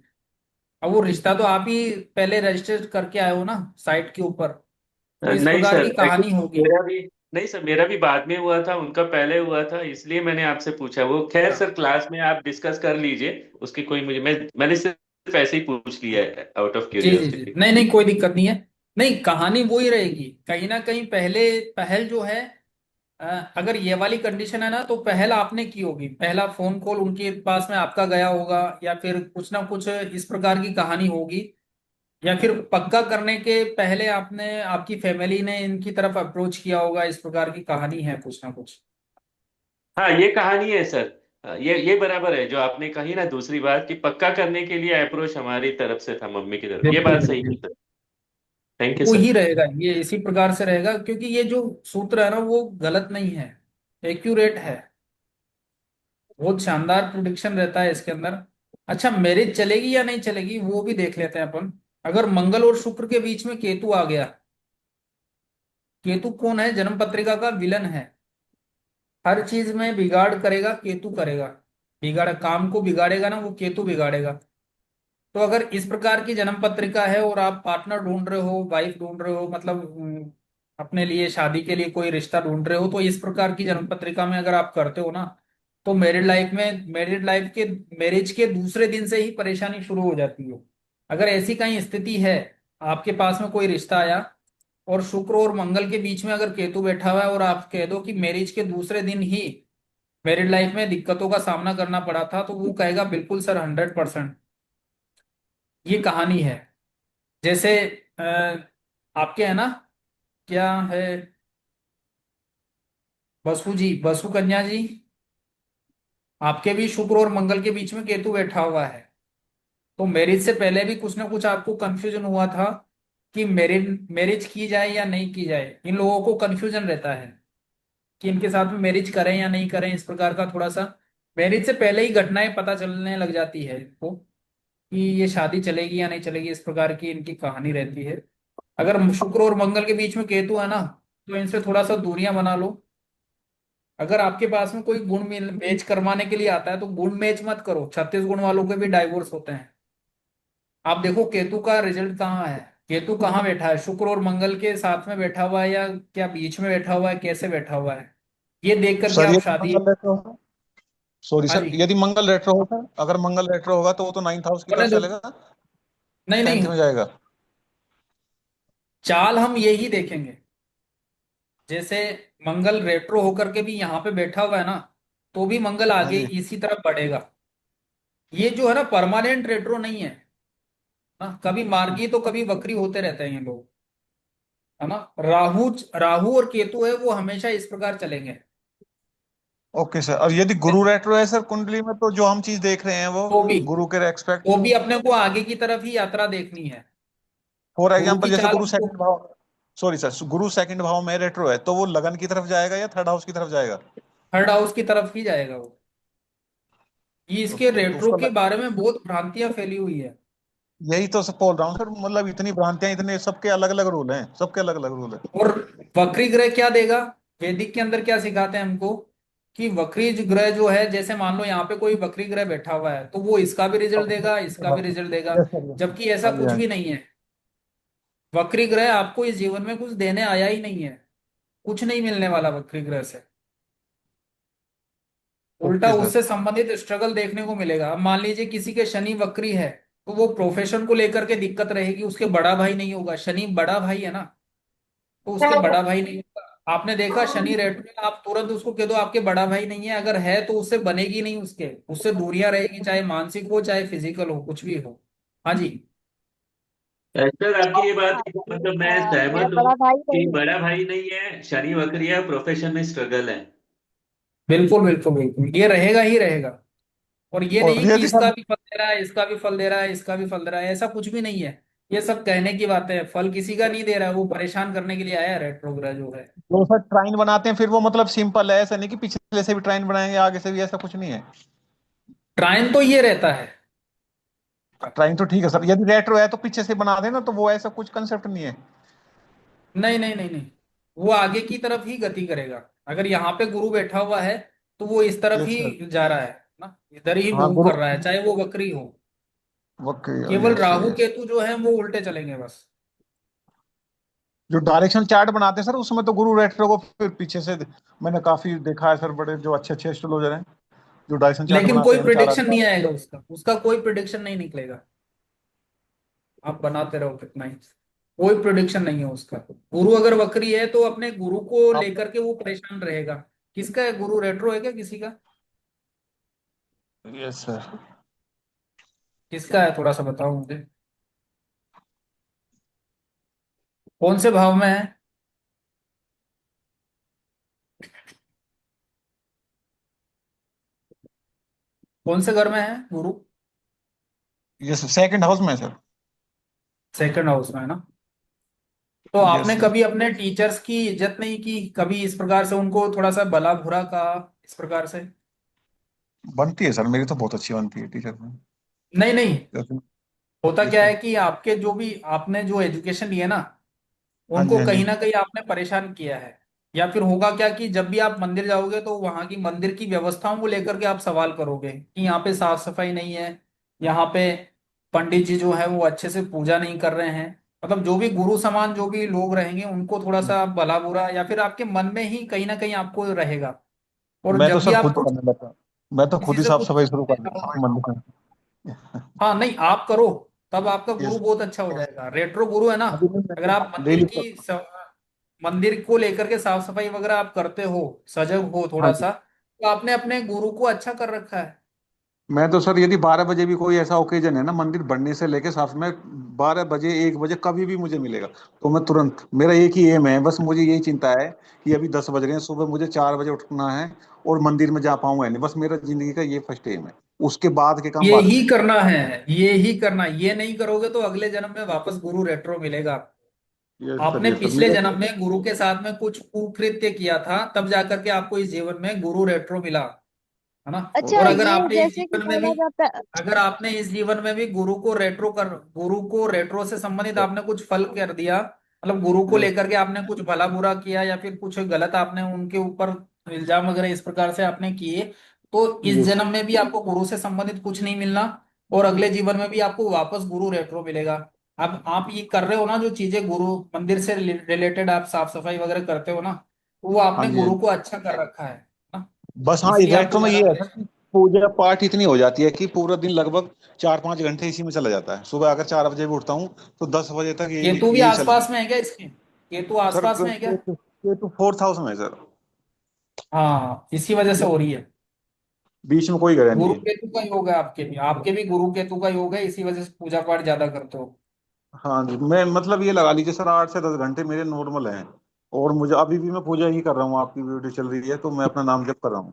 अब वो रिश्ता तो आप ही पहले रजिस्टर करके आए हो ना साइट के ऊपर, तो इस नहीं प्रकार सर, की कहानी होगी। मेरा भी नहीं सर, मेरा भी बाद में हुआ था, उनका पहले हुआ था, इसलिए मैंने आपसे पूछा। वो खैर अच्छा। सर, क्लास में आप डिस्कस कर लीजिए उसकी, कोई मुझे मैंने सिर्फ ऐसे ही पूछ लिया है आउट ऑफ जी जी जी, क्यूरियोसिटी। नहीं नहीं कोई दिक्कत नहीं है। नहीं कहानी वही रहेगी कहीं ना कहीं, पहले पहल जो है, अ, अगर ये वाली कंडीशन है ना, तो पहल आपने की होगी, पहला फोन कॉल उनके पास में आपका गया होगा, या फिर कुछ ना कुछ इस प्रकार की कहानी होगी, या फिर पक्का करने के पहले आपने आपकी फैमिली ने इनकी तरफ अप्रोच किया होगा, इस प्रकार की कहानी है कुछ ना कुछ। हाँ, ये कहानी है सर। ये बराबर है जो आपने कही ना, दूसरी बात कि पक्का करने के लिए अप्रोच हमारी तरफ से था, मम्मी की तरफ। ये बिल्कुल बात सही बिल्कुल। है सर। थैंक यू वो सर। ही रहेगा, ये इसी प्रकार से रहेगा, क्योंकि ये जो सूत्र है ना वो गलत नहीं है, एक्यूरेट है, बहुत शानदार प्रोडिक्शन रहता है इसके अंदर। अच्छा, मैरिज चलेगी या नहीं चलेगी वो भी देख लेते हैं अपन। अगर मंगल और शुक्र के बीच में केतु आ गया, केतु कौन है, जन्म पत्रिका का विलन है, हर चीज में बिगाड़ करेगा केतु करेगा, बिगाड़ काम को बिगाड़ेगा ना वो केतु बिगाड़ेगा। तो अगर इस प्रकार की जन्म पत्रिका है और आप पार्टनर ढूंढ रहे हो, वाइफ ढूंढ रहे हो, मतलब अपने लिए शादी के लिए कोई रिश्ता ढूंढ रहे हो, तो इस प्रकार की जन्म पत्रिका में अगर आप करते हो ना, तो मैरिड लाइफ के मैरिज के दूसरे दिन से ही परेशानी शुरू हो जाती है। अगर ऐसी कहीं स्थिति है, आपके पास में कोई रिश्ता आया और शुक्र और मंगल के बीच में अगर केतु बैठा हुआ है, और आप कह दो कि मैरिज के दूसरे दिन ही मैरिड लाइफ में दिक्कतों का सामना करना पड़ा था, तो वो कहेगा बिल्कुल सर 100%। ये कहानी है। जैसे अ, आपके है ना, क्या है, बसु जी, बसु कन्या जी, आपके भी शुक्र और मंगल के बीच में केतु बैठा हुआ है। तो मैरिज से पहले भी कुछ ना कुछ आपको कंफ्यूजन हुआ था कि मैरिज मैरिज की जाए या नहीं की जाए, इन लोगों को कंफ्यूजन रहता है कि इनके साथ में मैरिज करें या नहीं करें, इस प्रकार का थोड़ा सा मैरिज से पहले ही घटनाएं पता चलने लग जाती है इनको कि ये शादी चलेगी या नहीं चलेगी, इस प्रकार की इनकी कहानी रहती है। अगर शुक्र और मंगल के बीच में केतु है ना, तो इनसे थोड़ा सा दूरियां बना लो। अगर आपके पास में कोई गुण मैच करवाने के लिए आता है तो गुण मैच मत करो, 36 गुण वालों के भी डाइवोर्स होते हैं। आप देखो केतु का रिजल्ट कहाँ है, केतु कहाँ बैठा है, शुक्र और मंगल के साथ में बैठा हुआ है या क्या बीच में बैठा हुआ है, कैसे बैठा हुआ है, ये देख करके सर आप यदि शादी। मंगल रेट्रो हो, सॉरी हाँ सर, जी, यदि मंगल रेट्रो होगा, अगर मंगल रेट्रो होगा तो वो तो 9th हाउस की बोले तरफ दो। चलेगा, नहीं 10th नहीं, में जाएगा। चाल हम यही देखेंगे, जैसे मंगल रेट्रो होकर के भी यहाँ पे बैठा हुआ है ना, तो भी मंगल हाँ आगे जी। इसी तरफ बढ़ेगा। ये जो है ना परमानेंट रेट्रो नहीं है ना, कभी मार्गी तो कभी वक्री होते रहते हैं ये लोग, है ना। राहु राहु और केतु है वो हमेशा इस प्रकार चलेंगे। ओके सर, और यदि गुरु रेट्रो है सर कुंडली में, तो जो हम चीज देख रहे हैं वो तो भी गुरु के रेस्पेक्ट वो में। भी अपने को आगे की तरफ ही यात्रा देखनी है, फॉर गुरु एग्जाम्पल की जैसे चाल गुरु हमको, सेकंड भाव, सॉरी सर, गुरु सेकंड भाव में रेट्रो है तो वो लगन की तरफ जाएगा या थर्ड हाउस की तरफ जाएगा? थर्ड हाउस की तरफ ही जाएगा वो। ये इसके ओके, तो रेट्रो उसका के बारे में बहुत भ्रांतियां फैली हुई है। यही तो सब बोल रहा हूँ सर, मतलब इतनी भ्रांतियां, इतने सबके अलग अलग रूल हैं, सबके अलग अलग रूल है। और वक्री ग्रह क्या देगा? वैदिक के अंदर क्या सिखाते हैं हमको कि वक्री ग्रह जो है, जैसे मान लो यहाँ पे कोई वक्री ग्रह बैठा हुआ है तो वो इसका भी रिजल्ट देगा, इसका भी रिजल्ट देगा। Yes sir, yes. जबकि ऐसा हाँ जी, कुछ हाँ भी जी। नहीं है। वक्री ग्रह आपको इस जीवन में कुछ देने आया ही नहीं है। कुछ नहीं मिलने वाला वक्री ग्रह से। उल्टा ओके सर। उससे संबंधित स्ट्रगल देखने को मिलेगा। अब मान लीजिए किसी के शनि वक्री है, तो वो प्रोफेशन को लेकर के दिक्कत रहेगी, उसके बड़ा भाई नहीं होगा। शनि बड़ा भाई है ना, तो उसके बड़ा भाई नहीं होगा। आपने देखा शनि रेट में, आप तुरंत उसको कह दो आपके बड़ा भाई नहीं है, अगर है तो उससे बनेगी नहीं, उससे दूरियां रहेगी, चाहे मानसिक हो चाहे फिजिकल हो, कुछ भी हो। हाँ जी। सर आपकी ये बात हाँ, मतलब मैं मेरा सहमत हूँ बड़ा भाई कि नहीं बड़ा भाई नहीं है, शनि वक्री है, प्रोफेशन में स्ट्रगल है। बिल्कुल बिल्कुल बिल्कुल, ये रहेगा ही रहेगा। और ये और नहीं कि यदि इसका सर, भी फल दे रहा है, इसका भी फल दे रहा है, इसका भी फल दे रहा है, ऐसा कुछ भी नहीं है। ये सब कहने की बातें है। फल किसी का नहीं दे रहा है, वो परेशान करने के लिए आया है रेट्रोग्रह जो है। जो सर ट्राइन बनाते हैं फिर वो मतलब सिंपल है, ऐसा नहीं कि पिछले से भी ट्राइन बनाएंगे आगे से भी, ऐसा कुछ नहीं है। ट्रायन तो ये रहता है। ट्राइन तो ठीक है सर, यदि रेट्रो है तो पीछे से बना देना, तो वो ऐसा कुछ कंसेप्ट नहीं है। नहीं नहीं नहीं नहीं, वो आगे की तरफ ही गति करेगा। अगर यहाँ पे गुरु बैठा हुआ है तो वो इस तरफ यस सर। ही जा रहा है ना, इधर ही हाँ मूव गुरु। कर रहा है, चाहे वो वक्री हो। ओके। केवल यस राहु यस। केतु जो है वो उल्टे चलेंगे बस। जो डायरेक्शन चार्ट बनाते हैं सर उसमें तो गुरु रेट्रो को फिर पीछे से, मैंने काफी देखा है सर, बड़े जो अच्छे अच्छे एस्ट्रोलॉजर हैं जो डायरेक्शन चार्ट लेकिन बनाते कोई हैं चार प्रिडिक्शन आदमी। नहीं आएगा उसका, उसका कोई प्रिडिक्शन नहीं निकलेगा। आप बनाते रहो कितना ही, कोई प्रिडिक्शन नहीं है उसका। गुरु अगर वक्री है तो अपने गुरु को आप। लेकर के वो परेशान रहेगा। किसका है गुरु? रेट्रो है क्या किसी का? Yes sir. किसका है थोड़ा सा बताओ मुझे। कौन से भाव में है? कौन से घर में है गुरु? यस, सेकंड हाउस में है सर। सेकंड हाउस में है ना। तो यस आपने सर। कभी अपने टीचर्स की इज्जत नहीं की कभी, इस प्रकार से उनको थोड़ा सा भला बुरा कहा, इस प्रकार से? बनती है सर, मेरी तो बहुत अच्छी बनती है टीचर में। नहीं नहीं, यस। होता यस क्या सर। है कि आपके जो भी आपने जो एजुकेशन लिए ना, हाँ जी, उनको हाँ जी। कहीं ना कहीं आपने परेशान किया है। या फिर होगा क्या कि जब भी आप मंदिर जाओगे तो वहां की मंदिर की व्यवस्थाओं को लेकर के आप सवाल करोगे कि यहाँ पे साफ सफाई नहीं है, यहाँ पे पंडित जी जो है वो अच्छे से पूजा नहीं कर रहे हैं। मतलब जो भी गुरु समान जो भी लोग रहेंगे उनको थोड़ा सा भला बुरा, या फिर आपके मन में ही कहीं ना कहीं आपको रहेगा। और मैं तो जब भी सर आप खुद कुछ करने लगा, मैं तो खुद किसी ही से साफ कुछ सफाई शुरू सुनने कर देता जाओगे, हूँ मंदिर में। हाँ नहीं आप करो, तब आपका गुरु यस। बहुत अच्छा हो जाएगा। रेट्रो गुरु है ना, अभी अगर आप मैं मंदिर डेली। मंदिर को लेकर के साफ सफाई वगैरह आप करते हो, सजग हो हाँ थोड़ा जी। सा, तो आपने अपने गुरु को अच्छा कर रखा है। मैं तो सर यदि 12 बजे भी कोई ऐसा ओकेजन है ना, मंदिर बढ़ने से लेके साफ, मैं 12 बजे 1 बजे कभी भी मुझे मिलेगा तो मैं तुरंत, मेरा एक ही एम है बस, मुझे यही चिंता है कि अभी 10 बज रहे हैं सुबह, मुझे 4 बजे उठना है और मंदिर में जा पाऊंगा या नहीं, बस मेरा जिंदगी का ये फर्स्ट एम है। उसके बाद के काम ये बाद ही में। करना है, ये ही करना, ये नहीं करोगे तो अगले जन्म में वापस गुरु रेट्रो मिलेगा। यस सर, आपने यस सर, पिछले मेरा जन्म में गुरु के साथ में कुछ कुकृत्य किया था, तब जाकर के आपको इस जीवन में गुरु रेट्रो मिला, है ना। अच्छा और ये जैसे कि बोला जाता है। अगर आपने इस जीवन में भी गुरु को रेट्रो से संबंधित आपने कुछ फल कर दिया, मतलब गुरु को यस। लेकर के आपने कुछ भला बुरा किया या फिर कुछ गलत आपने उनके ऊपर इल्जाम वगैरह इस प्रकार से आपने किए, तो इस यस। जन्म में भी आपको गुरु से संबंधित कुछ नहीं मिलना। और अगले जीवन में भी आपको वापस गुरु रेट्रो मिलेगा। अब आप ये कर रहे हो ना जो चीजें गुरु मंदिर से रिलेटेड, आप साफ सफाई वगैरह करते हो ना, तो वो हाँ आपने जी, हाँ गुरु जी। को अच्छा कर रखा है ना। बस हाँ, इसलिए आपको रेट्रो में ये ज्यादा है सर कि पूजा पाठ इतनी हो जाती है कि पूरा दिन लगभग 4-5 घंटे इसी में चला जाता है। सुबह अगर 4 बजे भी उठता हूँ तो 10 बजे तक यही केतु भी यही चल। आसपास में है क्या इसके? केतु सर आसपास में है क्या? ये तो फोर्थ हाउस में है सर। हाँ इसी वजह से हो रही है। बीच में कोई ग्रह नहीं गुरु है। केतु का योग है आपके भी गुरु केतु का योग है, इसी वजह से पूजा पाठ ज्यादा करते हो। हाँ जी, मैं मतलब ये लगा लीजिए सर 8 से 10 घंटे मेरे नॉर्मल हैं। और मुझे अभी भी मैं पूजा ही कर रहा हूँ, आपकी वीडियो चल रही है तो मैं अपना नाम जप कर रहा हूँ।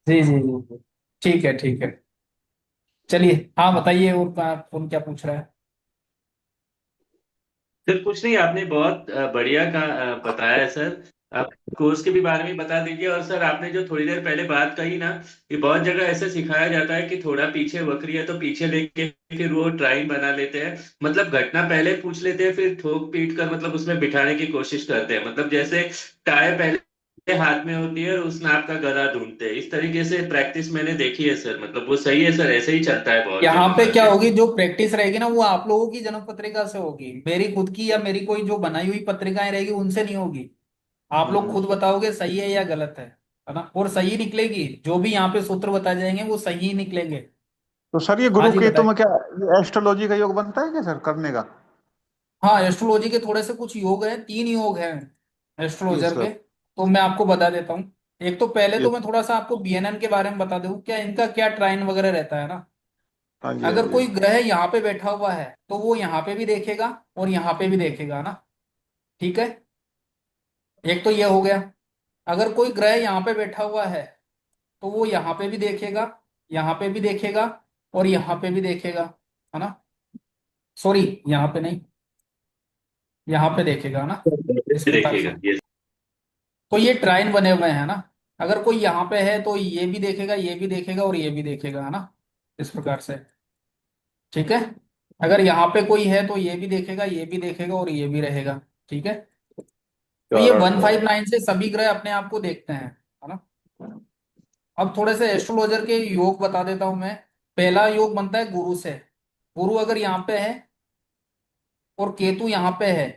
जी जी जी जी। ठीक है ठीक है। चलिए हाँ बताइए, और कौन क्या पूछ रहा है? सर कुछ नहीं, आपने बहुत बढ़िया का बताया है सर। आप कोर्स के भी बारे में बता दीजिए। और सर आपने जो थोड़ी देर पहले बात कही ना, कि बहुत जगह ऐसे सिखाया जाता है कि थोड़ा पीछे वक्री है तो पीछे लेके फिर वो ट्राइन बना लेते हैं। मतलब घटना पहले पूछ लेते हैं, फिर ठोक पीट कर मतलब उसमें बिठाने की कोशिश करते हैं। मतलब जैसे टायर पहले हाथ में होती है और उस नाप का गला ढूंढते हैं। इस तरीके से प्रैक्टिस मैंने देखी है सर। मतलब वो सही है सर, ऐसे ही चलता है बहुत यहाँ जगह पे क्या मार्केट। होगी, जो प्रैक्टिस रहेगी ना वो आप लोगों की जन्म पत्रिका से होगी, मेरी खुद की या मेरी कोई जो बनाई हुई पत्रिकाएं रहेगी उनसे नहीं होगी। आप लोग खुद बताओगे सही है या गलत है ना, और सही निकलेगी। जो भी यहाँ पे सूत्र बताए जाएंगे वो सही ही निकलेंगे। तो सर ये हाँ गुरु जी केतु बताइए। में क्या एस्ट्रोलॉजी का योग बनता है क्या सर करने का? हाँ, एस्ट्रोलॉजी के थोड़े से कुछ योग हैं, 3 योग हैं जी एस्ट्रोलॉजर सर। के। तो मैं आपको बता देता हूँ। एक तो पहले ये तो मैं थोड़ा सा आपको बीएनएन के बारे में बता दूं, क्या इनका क्या ट्राइन वगैरह रहता है ना। हाँ जी हाँ अगर जी। कोई ग्रह यहाँ पे बैठा हुआ है तो वो यहाँ पे भी देखेगा और यहाँ पे भी देखेगा ना। ठीक है, एक तो ये हो गया। अगर कोई ग्रह यहाँ पे बैठा हुआ है तो वो यहाँ पे भी देखेगा, यहाँ पे भी देखेगा और यहाँ पे भी देखेगा, है ना। सॉरी, यहाँ पे नहीं, यहाँ पे देखेगा ना, इस प्रकार से। देखिएगा ये। तो ये ट्राइन बने हुए हैं ना। अगर कोई यहाँ पे है तो ये भी देखेगा, ये भी देखेगा और ये भी देखेगा, है ना, इस प्रकार से। ठीक है, अगर यहाँ पे कोई है तो ये भी देखेगा, ये भी देखेगा और ये भी रहेगा। ठीक है, तो ये करेक्ट करेक्ट। 159 से सभी ग्रह अपने आप को देखते हैं, है ना। अब थोड़े से एस्ट्रोलॉजर के योग बता देता हूं मैं। पहला योग बनता है गुरु से। गुरु अगर यहाँ पे है और केतु यहाँ पे है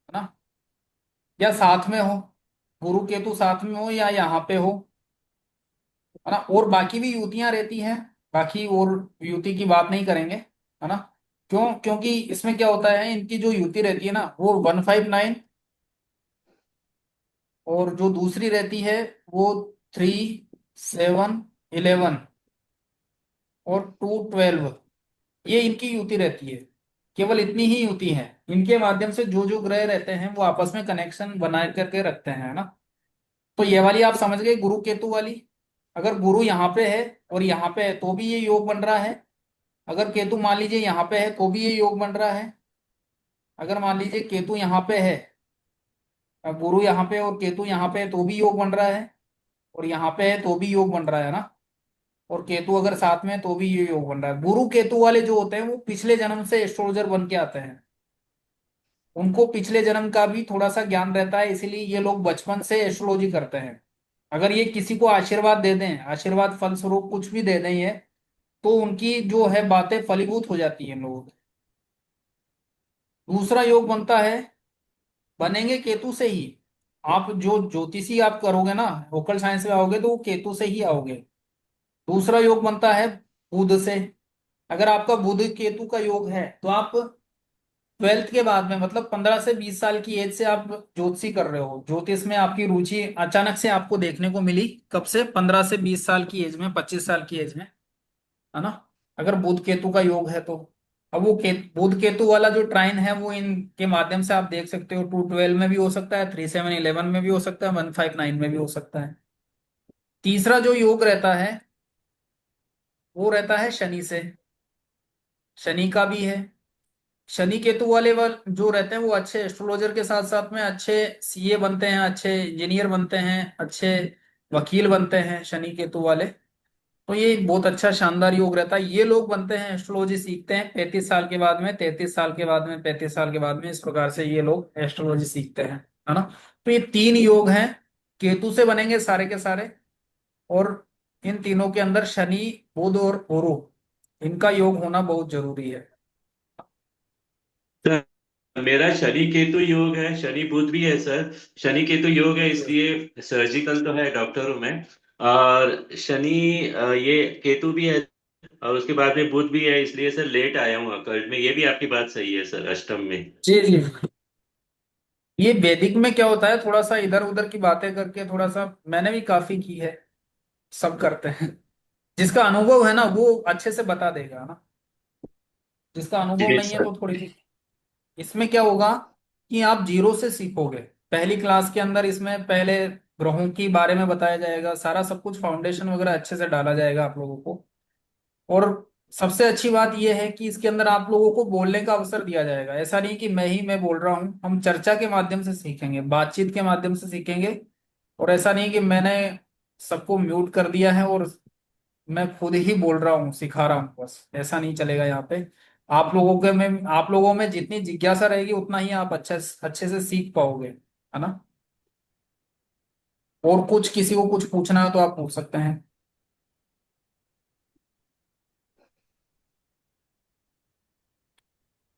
ना, या साथ में हो, गुरु केतु साथ में हो या यहाँ पे हो, है ना, और बाकी भी युतियां रहती हैं। बाकी और युति की बात नहीं करेंगे, है ना। क्यों? क्योंकि इसमें क्या होता है, इनकी जो युति रहती है ना वो 159, और जो दूसरी रहती है वो 3, 7, 11 और 2, 12, ये इनकी युति रहती है। केवल इतनी ही युति है। इनके माध्यम से जो जो ग्रह रहते हैं वो आपस में कनेक्शन बना करके रखते हैं, है ना। तो ये वाली आप समझ गए, गुरु केतु वाली। अगर गुरु यहाँ पे है और यहाँ पे है तो भी ये योग बन रहा है। अगर केतु मान लीजिए यहाँ पे है तो भी ये योग बन रहा है। अगर मान लीजिए केतु यहाँ पे है, गुरु यहाँ पे और केतु यहाँ पे है तो भी योग बन रहा है, और यहाँ पे है तो भी योग बन रहा है ना, और केतु अगर साथ में है तो भी ये योग बन रहा है। गुरु केतु वाले जो होते हैं वो पिछले जन्म से एस्ट्रोलॉजर बन के आते हैं। उनको पिछले जन्म का भी थोड़ा सा ज्ञान रहता है, इसीलिए ये लोग बचपन से एस्ट्रोलॉजी करते हैं। अगर ये किसी को आशीर्वाद दे दें, आशीर्वाद फलस्वरूप कुछ भी दे दें ये, तो उनकी जो है बातें फलीभूत हो जाती हैं लोगों की। दूसरा योग बनता है, बनेंगे केतु से ही। आप जो ज्योतिषी आप करोगे ना, वोकल साइंस में आओगे तो वो केतु से ही आओगे। दूसरा योग बनता है बुध से। अगर आपका बुध केतु का योग है तो आप 12th के बाद में, मतलब 15 से 20 साल की एज से आप ज्योतिषी कर रहे हो, ज्योतिष में आपकी रुचि अचानक से आपको देखने को मिली। कब से? 15 से 20 साल की एज में, 25 साल की एज में, है ना। अगर बुध केतु का योग है तो अब वो बुध केतु वाला जो ट्राइन है वो इनके माध्यम से आप देख सकते हो। 212 में भी हो सकता है, 3711 में भी हो सकता है, 159 में भी हो सकता है। तीसरा जो योग रहता है वो रहता है शनि से। शनि का भी है। शनि केतु वाले जो रहते हैं वो अच्छे एस्ट्रोलॉजर के साथ साथ में अच्छे सीए बनते हैं, अच्छे इंजीनियर बनते हैं, अच्छे वकील बनते हैं शनि केतु वाले। तो ये बहुत अच्छा शानदार योग रहता है। ये लोग बनते हैं, एस्ट्रोलॉजी सीखते हैं 35 साल के बाद में, 33 साल के बाद में, 35 साल के बाद में, इस प्रकार से ये लोग एस्ट्रोलॉजी सीखते हैं, है ना। तो ये 3 योग हैं, केतु से बनेंगे सारे के सारे। और इन तीनों के अंदर शनि, बुध और गुरु, इनका योग होना बहुत जरूरी है। सर मेरा शनि केतु योग है, शनि बुध भी है सर। शनि केतु योग है इसलिए सर्जिकल तो है, डॉक्टर हूं मैं। और शनि ये केतु भी है। और उसके बाद में बुध भी है, इसलिए सर लेट आया हूँ अकल्ट में। ये भी आपकी बात सही है सर, अष्टम में। जी जी। ये वैदिक में क्या होता है, थोड़ा सा इधर उधर की बातें करके, थोड़ा सा मैंने भी काफी की है, सब करते हैं। जिसका अनुभव है ना वो अच्छे से बता देगा ना, जिसका अनुभव जी नहीं है सर। तो थोड़ी सी। इसमें क्या होगा कि आप जीरो से सीखोगे। पहली क्लास के अंदर इसमें पहले ग्रहों की बारे में बताया जाएगा, सारा सब कुछ फाउंडेशन वगैरह अच्छे से डाला जाएगा आप लोगों को। और सबसे अच्छी बात यह है कि इसके अंदर आप लोगों को बोलने का अवसर दिया जाएगा। ऐसा नहीं कि मैं बोल रहा हूँ, हम चर्चा के माध्यम से सीखेंगे, बातचीत के माध्यम से सीखेंगे। और ऐसा नहीं कि मैंने सबको म्यूट कर दिया है और मैं खुद ही बोल रहा हूँ, सिखा रहा हूँ, बस ऐसा नहीं चलेगा यहाँ पे। आप लोगों में जितनी जिज्ञासा रहेगी उतना ही आप अच्छे से सीख पाओगे, है ना। और कुछ किसी को कुछ पूछना है तो आप पूछ सकते हैं।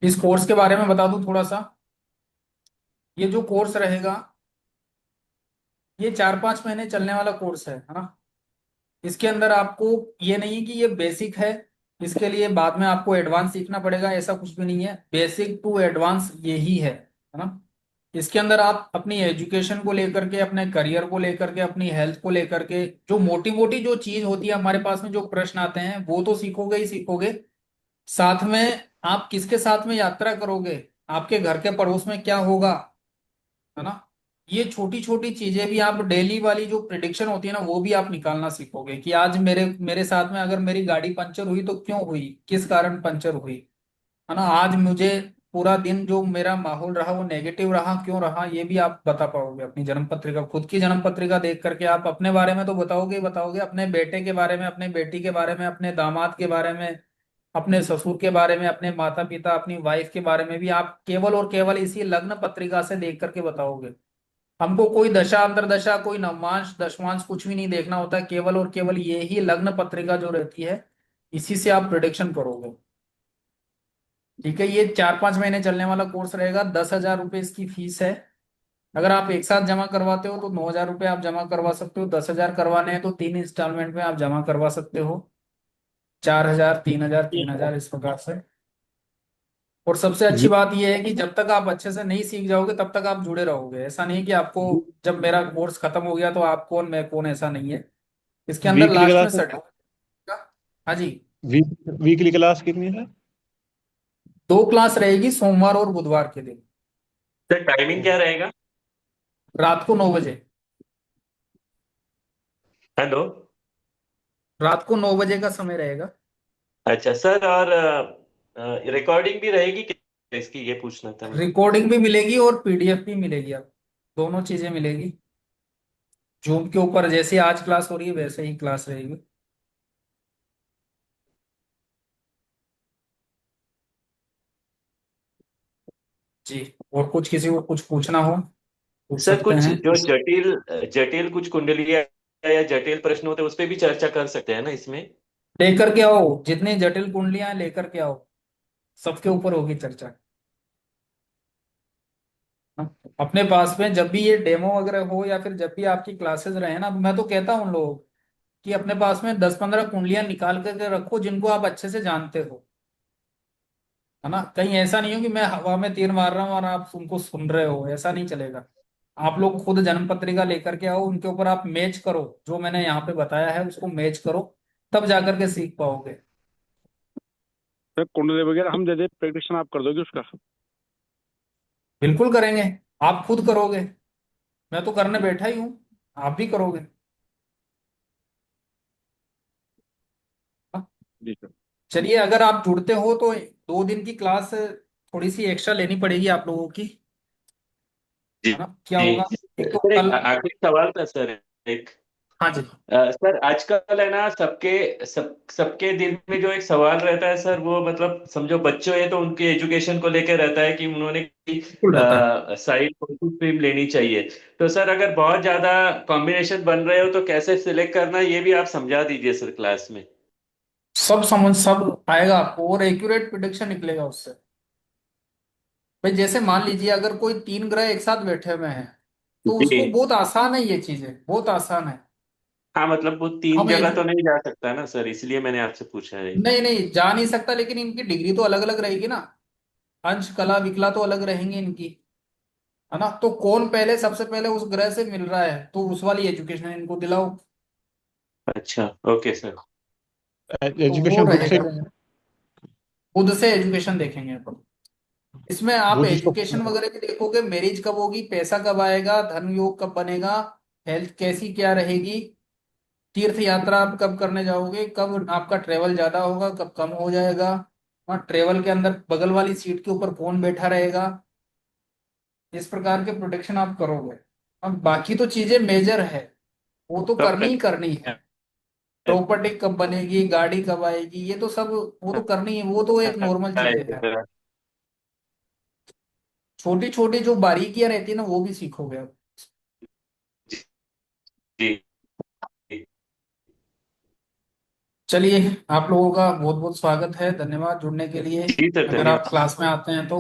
इस कोर्स के बारे में बता दूं थोड़ा सा। ये जो कोर्स रहेगा, ये 4-5 महीने चलने वाला कोर्स है ना। इसके अंदर आपको ये नहीं है कि ये बेसिक है, इसके लिए बाद में आपको एडवांस सीखना पड़ेगा, ऐसा कुछ भी नहीं है। बेसिक टू एडवांस यही है ना। इसके अंदर आप अपनी एजुकेशन को लेकर के, अपने करियर को लेकर के, अपनी हेल्थ को लेकर के, जो मोटी मोटी जो चीज होती है हमारे पास में, जो प्रश्न आते हैं वो तो सीखोगे ही सीखोगे। साथ में आप किसके साथ में यात्रा करोगे, आपके घर के पड़ोस में क्या होगा, है ना। ये छोटी छोटी चीजें भी आप डेली वाली जो प्रिडिक्शन होती है ना, वो भी आप निकालना सीखोगे कि आज मेरे मेरे साथ में अगर मेरी गाड़ी पंचर हुई तो क्यों हुई, किस कारण पंचर हुई, है ना। आज मुझे पूरा दिन जो मेरा माहौल रहा वो नेगेटिव रहा, क्यों रहा, ये भी आप बता पाओगे। अपनी जन्म पत्रिका, खुद की जन्म पत्रिका देख करके आप अपने बारे में तो बताओगे ही बताओगे, अपने बेटे के बारे में, अपने बेटी के बारे में, अपने दामाद के बारे में, अपने ससुर के बारे में, अपने माता पिता, अपनी वाइफ के बारे में भी आप केवल और केवल इसी लग्न पत्रिका से देख करके बताओगे। हमको कोई दशा अंतरदशा, कोई नवमांश दशमांश कुछ भी नहीं देखना होता है, केवल और केवल ये ही लग्न पत्रिका जो रहती है, इसी से आप प्रिडिक्शन करोगे। ठीक है, ये 4-5 महीने चलने वाला कोर्स रहेगा। 10,000 रुपये इसकी फीस है। अगर आप एक साथ जमा करवाते हो तो 9,000 रुपये आप जमा करवा सकते हो। 10,000 करवाने हैं तो 3 इंस्टॉलमेंट में आप जमा करवा सकते हो। 4,000, 3,000, 3,000 इस प्रकार से। और सबसे अच्छी बात यह है कि जब तक आप अच्छे से नहीं सीख जाओगे तब तक आप जुड़े रहोगे। ऐसा नहीं कि आपको जब मेरा कोर्स खत्म हो गया तो आप कौन मैं कौन, ऐसा नहीं है। इसके अंदर वीकली लास्ट में क्लास सर्टिफिकेट। हाँ जी। वीकली क्लास कितनी है? 2 क्लास रहेगी, सोमवार और बुधवार के दिन। सर टाइमिंग क्या रहेगा? रात को 9 बजे। हेलो। रात को 9 बजे का समय रहेगा। अच्छा सर, और रिकॉर्डिंग भी रहेगी क्या इसकी, ये पूछना था मुझे। रिकॉर्डिंग भी मिलेगी और पीडीएफ भी मिलेगी, आप दोनों चीजें मिलेगी। जूम के ऊपर जैसे आज क्लास हो रही है वैसे ही क्लास रहेगी। जी। और कुछ किसी को कुछ पूछना हो पूछ सर सकते कुछ हैं। जो जटिल जटिल कुछ कुंडलियां या जटिल प्रश्न होते हैं उस पे भी चर्चा कर सकते हैं ना इसमें? लेकर के आओ, जितनी जटिल कुंडलियां हैं लेकर के आओ, सबके ऊपर होगी चर्चा। हाँ? अपने पास में जब भी ये डेमो वगैरह हो या फिर जब भी आपकी क्लासेस रहे ना, मैं तो कहता हूँ उन लोगों को कि अपने पास में 10-15 कुंडलियां निकाल करके रखो जिनको आप अच्छे से जानते हो, है ना। कहीं ऐसा नहीं हो कि मैं हवा में तीर मार रहा हूँ और आप उनको सुन रहे हो, ऐसा नहीं चलेगा। आप लोग खुद जन्म पत्रिका लेकर के आओ, उनके ऊपर आप मैच करो, जो मैंने यहाँ पे बताया है उसको मैच करो, तब जाकर के सीख पाओगे। सर कुंडली वगैरह हम दे दे, प्रेडिक्शन आप कर दोगे उसका? बिल्कुल करेंगे। आप खुद करोगे, मैं तो करने बैठा ही हूँ, आप भी करोगे। हाँ? जी सर। चलिए, अगर आप जुड़ते हो तो 2 दिन की क्लास थोड़ी सी एक्स्ट्रा लेनी पड़ेगी आप लोगों की, जी है ना। क्या जी। होगा, एक तो सर एक कल। आखिरी सवाल था सर। एक हाँ जी। सर आजकल है ना, सबके दिल में जो एक सवाल रहता है सर, वो मतलब समझो बच्चों है तो उनके एजुकेशन को लेकर रहता है कि उन्होंने बिल्कुल रहता है। साइड कौन सी स्ट्रीम लेनी चाहिए। तो सर अगर बहुत ज्यादा कॉम्बिनेशन बन रहे हो तो कैसे सिलेक्ट करना, ये भी आप समझा दीजिए सर क्लास में। सब आएगा आपको और एक्यूरेट प्रिडिक्शन निकलेगा उससे। भाई जैसे मान लीजिए अगर कोई 3 ग्रह एक साथ बैठे हुए हैं तो जी। उसको बहुत आसान है, ये चीजें बहुत आसान है। हाँ मतलब वो तीन हम जगह एक तो नहीं जा सकता ना सर, इसलिए मैंने आपसे पूछा है। नहीं नहीं जा नहीं सकता, लेकिन इनकी डिग्री तो अलग अलग रहेगी ना। अंश कला विकला तो अलग रहेंगी इनकी, है ना। तो कौन पहले सबसे पहले उस ग्रह से मिल रहा है तो उस वाली एजुकेशन इनको दिलाओ, अच्छा ओके सर। तो वो एजुकेशन बुद्ध से। रहेगा। खुद से एजुकेशन देखेंगे अपन। इसमें आप बुद्ध से। एजुकेशन वगैरह भी देखोगे, मैरिज कब होगी, पैसा कब आएगा, धन योग कब बनेगा, हेल्थ कैसी क्या रहेगी, तीर्थ यात्रा आप कब करने जाओगे, कब आपका ट्रेवल ज्यादा होगा, कब कम हो जाएगा, और ट्रेवल के अंदर बगल वाली सीट के ऊपर कौन बैठा रहेगा, इस प्रकार के प्रोटेक्शन आप करोगे। अब बाकी तो चीजें मेजर है, वो तो सब करनी ही करनी है। प्रॉपर्टी कब बनेगी, गाड़ी कब आएगी, ये तो सब वो तो करनी है, वो तो एक नॉर्मल चीजें है। करना। छोटी छोटी जो बारीकियां रहती है ना, वो भी सीखोगे आप। जी जी चलिए, आप लोगों का बहुत बहुत स्वागत है, धन्यवाद जुड़ने के लिए। जी सर, अगर आप धन्यवाद। क्लास में आते हैं तो,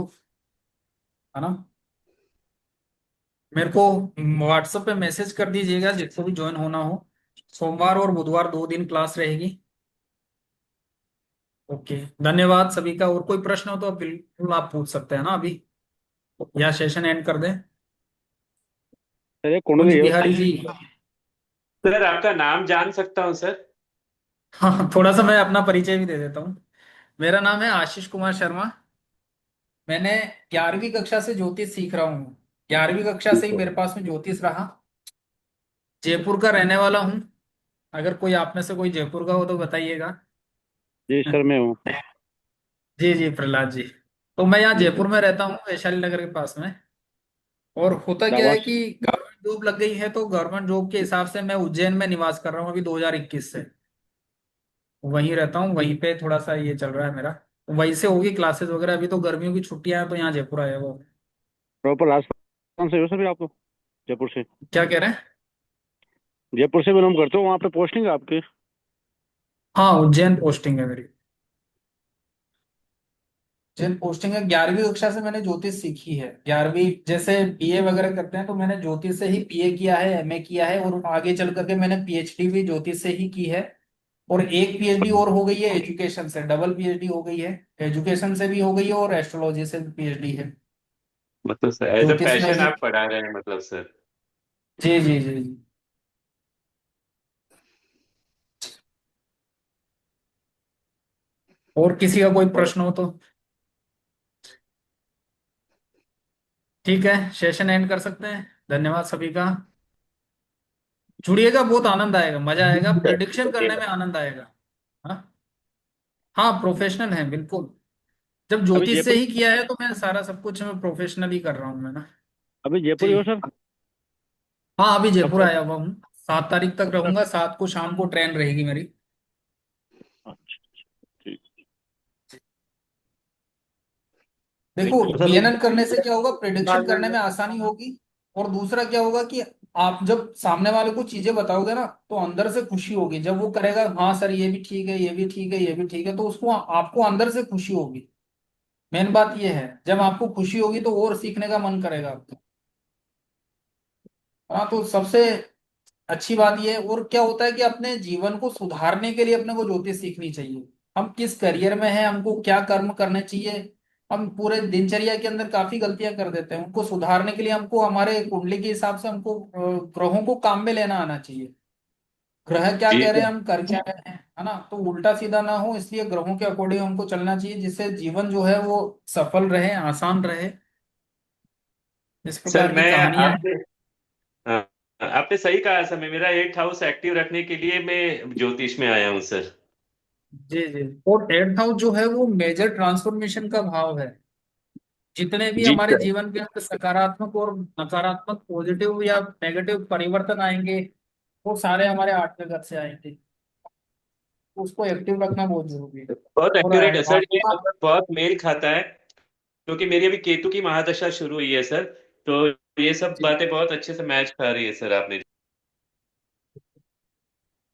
है ना, मेरे को व्हाट्सएप पे मैसेज कर दीजिएगा जिसको भी ज्वाइन होना हो। सोमवार और बुधवार 2 दिन क्लास रहेगी। ओके, धन्यवाद सभी का। और कोई प्रश्न हो तो बिल्कुल आप पूछ सकते हैं ना अभी, या सेशन एंड कर दें। सर ये कुंज कुंडली है बिहारी जी। सर आपका नाम जान सकता हूँ सर? हाँ, थोड़ा सा मैं अपना परिचय भी दे देता हूँ। मेरा नाम है आशीष कुमार शर्मा। मैंने 11वीं कक्षा से ज्योतिष सीख रहा हूँ। 11वीं कक्षा से ही मेरे पास में ज्योतिष रहा। जयपुर का रहने वाला हूँ। अगर कोई आप में से कोई जयपुर का हो तो बताइएगा। जी सर मैं हूँ। जी जी प्रहलाद जी। तो मैं यहाँ जी सर। जयपुर में रहता हूँ, वैशाली नगर के पास में। और होता क्या है शाबाश। कि गवर्नमेंट जॉब लग गई है, तो गवर्नमेंट जॉब के हिसाब से मैं उज्जैन में निवास कर रहा हूँ अभी 2021 से। वहीं रहता हूँ, वहीं पे थोड़ा सा ये चल रहा है मेरा। वहीं से होगी क्लासेस वगैरह। अभी तो गर्मियों की छुट्टियां हैं तो यहाँ जयपुर आया हुआ हूँ। प्रॉपर राजस्थान से हो सर आप तो? जयपुर से? क्या कह रहे हैं? जयपुर से बिलोंग करते हो, वहाँ पे पोस्टिंग है आपकी? हाँ, उज्जैन पोस्टिंग है मेरी। उज्जैन पोस्टिंग है। 11वीं कक्षा से मैंने ज्योतिष सीखी है। 11वीं जैसे बीए वगैरह करते हैं, तो मैंने ज्योतिष से ही बीए किया है, एमए किया है, और आगे चल करके मैंने पीएचडी भी ज्योतिष से ही की है। और एक पीएचडी और हो गई है एजुकेशन से, डबल पीएचडी हो गई है। एजुकेशन से भी हो गई है और एस्ट्रोलॉजी से भी पीएचडी है मतलब सर एज अ ज्योतिष में पैशन ही। आप पढ़ा रहे हैं मतलब सर? जी जी जी जी। और किसी का कोई प्रश्न हो तो ठीक है, सेशन एंड कर सकते हैं। धन्यवाद सभी का। जुड़िएगा, बहुत आनंद आएगा, मजा आएगा, प्रिडिक्शन करने में आनंद आएगा। हाँ हाँ, प्रोफेशनल है बिल्कुल। जब अभी ज्योतिष से जयपुर, ही किया है तो मैं सारा सब कुछ मैं प्रोफेशनली कर रहा हूँ मैं ना। अभी जयपुर जी ही हो सर? हाँ, अभी कब जयपुर तक? आया हुआ हूँ। 7 तारीख तक रहूंगा। 7 को शाम को ट्रेन रहेगी मेरी। अच्छा ठीक। देखो, तो सर बीएनएन करने से क्या होगा, प्रिडिक्शन करने में आसानी होगी। और दूसरा क्या होगा कि आप जब सामने वाले को चीजें बताओगे ना, तो अंदर से खुशी होगी। जब वो करेगा हाँ सर ये भी ठीक है, ये भी ठीक है, ये भी ठीक है, तो उसको आपको अंदर से खुशी होगी। मेन बात ये है, जब आपको खुशी होगी तो और सीखने का मन करेगा आपको। हाँ, तो सबसे अच्छी बात ये है। और क्या होता है कि अपने जीवन को सुधारने के लिए अपने को ज्योतिष सीखनी चाहिए। हम किस करियर में हैं, हमको क्या कर्म करने चाहिए, हम पूरे दिनचर्या के अंदर काफी गलतियां कर देते हैं। उनको सुधारने के लिए हमको हमारे कुंडली के हिसाब से हमको ग्रहों को काम में लेना आना चाहिए। ग्रह क्या जी कह रहे हैं, सर। हम कर क्या रहे हैं, है ना, तो उल्टा सीधा ना हो, इसलिए ग्रहों के अकॉर्डिंग हमको चलना चाहिए, जिससे जीवन जो है वो सफल रहे, आसान रहे। इस सर प्रकार की मैं कहानियां हैं। आपसे हाँ, आपने सही कहा सर। मैं मेरा 8 हाउस एक्टिव रखने के लिए मैं ज्योतिष में आया हूँ सर। जी जी। और 8th हाउस जो है वो मेजर ट्रांसफॉर्मेशन का भाव है। जितने भी जी हमारे सर। जीवन के अंदर सकारात्मक और नकारात्मक, पॉजिटिव या नेगेटिव परिवर्तन आएंगे, वो सारे हमारे 8वें घर से आएंगे। उसको एक्टिव रखना बहुत जरूरी है। बहुत और एक्यूरेट है सर, ये आत्मा। मतलब बहुत मेल खाता है। क्योंकि मेरी अभी केतु की महादशा शुरू हुई है सर। तो ये सब जी। बातें बहुत अच्छे से मैच खा रही है सर आपने।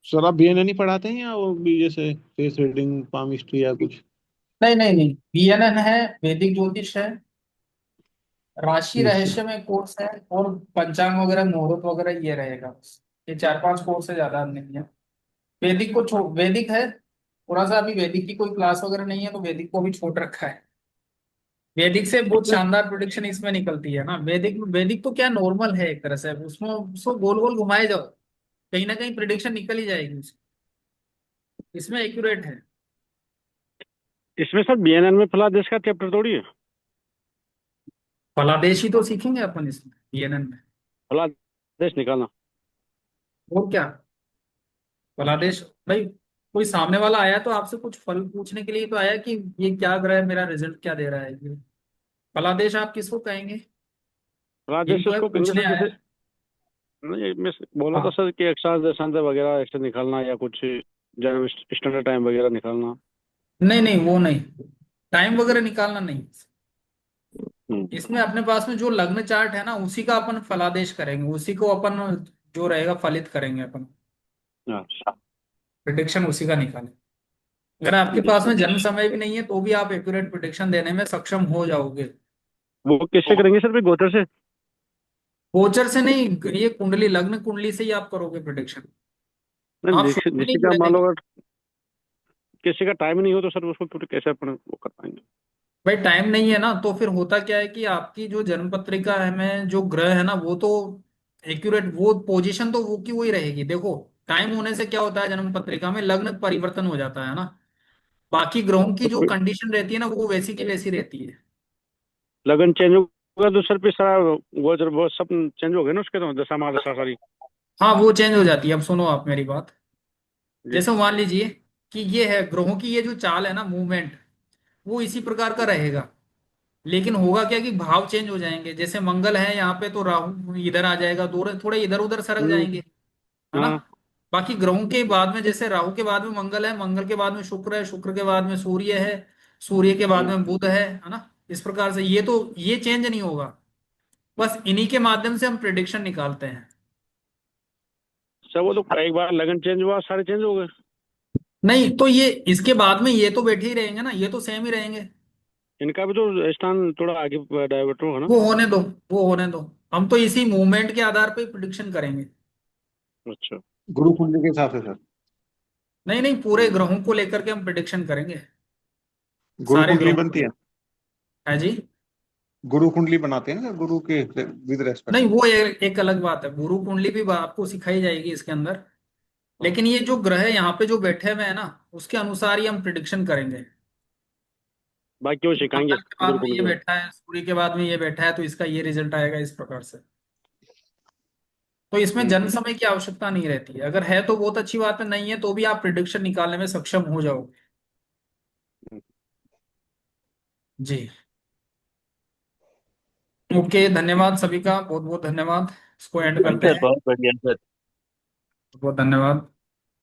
सर आप बीएनएन ही पढ़ाते हैं या वो भी जैसे फेस रीडिंग पामिस्ट्री या कुछ? नहीं नहीं नहीं, बीएनएन है, वैदिक ज्योतिष है, राशि जी सर। रहस्य में कोर्स है, और पंचांग वगैरह, मुहूर्त वगैरह ये रहेगा बस। ये 4-5 कोर्स है, ज्यादा नहीं है। वैदिक को छोड़, वैदिक है थोड़ा सा, अभी वैदिक की कोई क्लास वगैरह नहीं है, तो वैदिक को भी छोड़ रखा है। वैदिक से बहुत इसमें शानदार प्रोडिक्शन इसमें निकलती है ना। वैदिक वैदिक तो क्या नॉर्मल है एक तरह से, उसमें उसको गोल गोल घुमाए जाओ, कहीं ना कहीं प्रिडिक्शन निकल ही जाएगी इसमें एक्यूरेट है। इसमें सर बीएनएन में फलादेश का चैप्टर थोड़ी है? फलादेशी तो सीखेंगे अपन इसमें बीएनएन में। फलादेश निकालना। और क्या, फलादेश भाई, कोई सामने वाला आया तो आपसे कुछ फल पूछने के लिए तो आया कि ये क्या ग्रह है, मेरा रिजल्ट क्या दे रहा है ये। फलादेश आप किसको कहेंगे? राजेश यही तो है, उसको कहेंगे पूछने सर, आया जैसे है। नहीं, मैं बोला था हाँ, सर कि अक्षांश देशांश वगैरह ऐसे निकालना या कुछ जन्म स्टैंडर्ड टाइम वगैरह निकालना। नहीं नहीं वो नहीं, टाइम वगैरह निकालना नहीं। हम्म। इसमें अपने पास में जो लग्न चार्ट है ना, उसी का अपन फलादेश करेंगे, उसी को अपन जो रहेगा फलित करेंगे अपन, अच्छा। प्रिडिक्शन उसी का निकालें। अगर आपके पास में जन्म समय भी नहीं है तो भी आप एक्यूरेट प्रिडिक्शन देने में सक्षम हो जाओगे। वो कैसे करेंगे सर, फिर गोचर से? गोचर से नहीं, ये कुंडली, लग्न कुंडली से ही आप करोगे प्रिडिक्शन। नहीं, आप शुरू में नहीं जिससे क्या जुड़े मान थे लो क्या? अगर किसी का टाइम नहीं हो तो सर उसको कैसे अपन वो कर पाएंगे? भाई टाइम नहीं है ना, तो फिर होता क्या है कि आपकी जो जन्म पत्रिका है में जो ग्रह है ना, वो तो एक्यूरेट, वो पोजीशन तो वो की वही रहेगी। देखो, टाइम होने से क्या होता है, जन्म पत्रिका में लग्न परिवर्तन हो जाता है ना, बाकी ग्रहों की तो जो फिर कंडीशन रहती है ना वो वैसी की वैसी रहती है। लगन चेंज होगा तो सर फिर सारा गोचर वो सब चेंज हो गए ना उसके, तो दशा महादशा सारी। हाँ वो चेंज हो जाती है। अब सुनो आप मेरी बात, जी। जैसे मान लीजिए कि ये है ग्रहों की ये जो चाल है ना, मूवमेंट, वो इसी प्रकार का रहेगा। लेकिन होगा क्या कि भाव चेंज हो जाएंगे। जैसे मंगल है यहाँ पे तो राहु इधर आ जाएगा, थोड़े थोड़े इधर उधर सरक हम्म। जाएंगे, है ना। हाँ। बाकी ग्रहों के बाद में, जैसे राहु के बाद में मंगल है, मंगल के बाद में शुक्र है, शुक्र के बाद में सूर्य है, सूर्य के बाद हम्म। में बुध है ना। इस प्रकार से ये चेंज नहीं होगा। बस इन्हीं के माध्यम से हम प्रिडिक्शन निकालते हैं। सर वो तो एक बार लगन चेंज हुआ सारे चेंज हो गए। नहीं तो ये इसके बाद में ये तो बैठे ही रहेंगे ना, ये तो सेम ही रहेंगे। इनका भी तो स्थान थोड़ा आगे डाइवर्ट होगा ना? वो होने दो, वो होने दो। हम तो इसी मूवमेंट के आधार पर प्रिडिक्शन करेंगे। अच्छा। गुरु कुंडली के हिसाब से सर। नहीं नहीं, पूरे ग्रहों को लेकर के हम प्रिडिक्शन करेंगे, गुरु सारे कुंडली ग्रहों को बनती है, लेकर। है जी। गुरु कुंडली बनाते हैं ना गुरु के विद रेस्पेक्ट नहीं टू। वो एक अलग बात है, गुरु कुंडली भी आपको सिखाई जाएगी इसके अंदर। हाँ। लेकिन ये जो ग्रह यहाँ पे जो बैठे हुए हैं ना, उसके अनुसार ही हम प्रिडिक्शन करेंगे। बाकी वो सिखाएंगे मंगल के बाद गुरु में ये कुंडली वाले। बैठा है, सूर्य के बाद में ये बैठा है, तो इसका ये रिजल्ट आएगा इस प्रकार से। तो इसमें जन्म हम्म। समय की आवश्यकता नहीं रहती है। अगर है तो बहुत अच्छी बात है, नहीं है तो भी आप प्रिडिक्शन निकालने में सक्षम हो जाओगे। जी। ओके, धन्यवाद सभी का, बहुत बहुत धन्यवाद। इसको एंड जी करते सर, हैं। बहुत बढ़िया सर। बहुत धन्यवाद।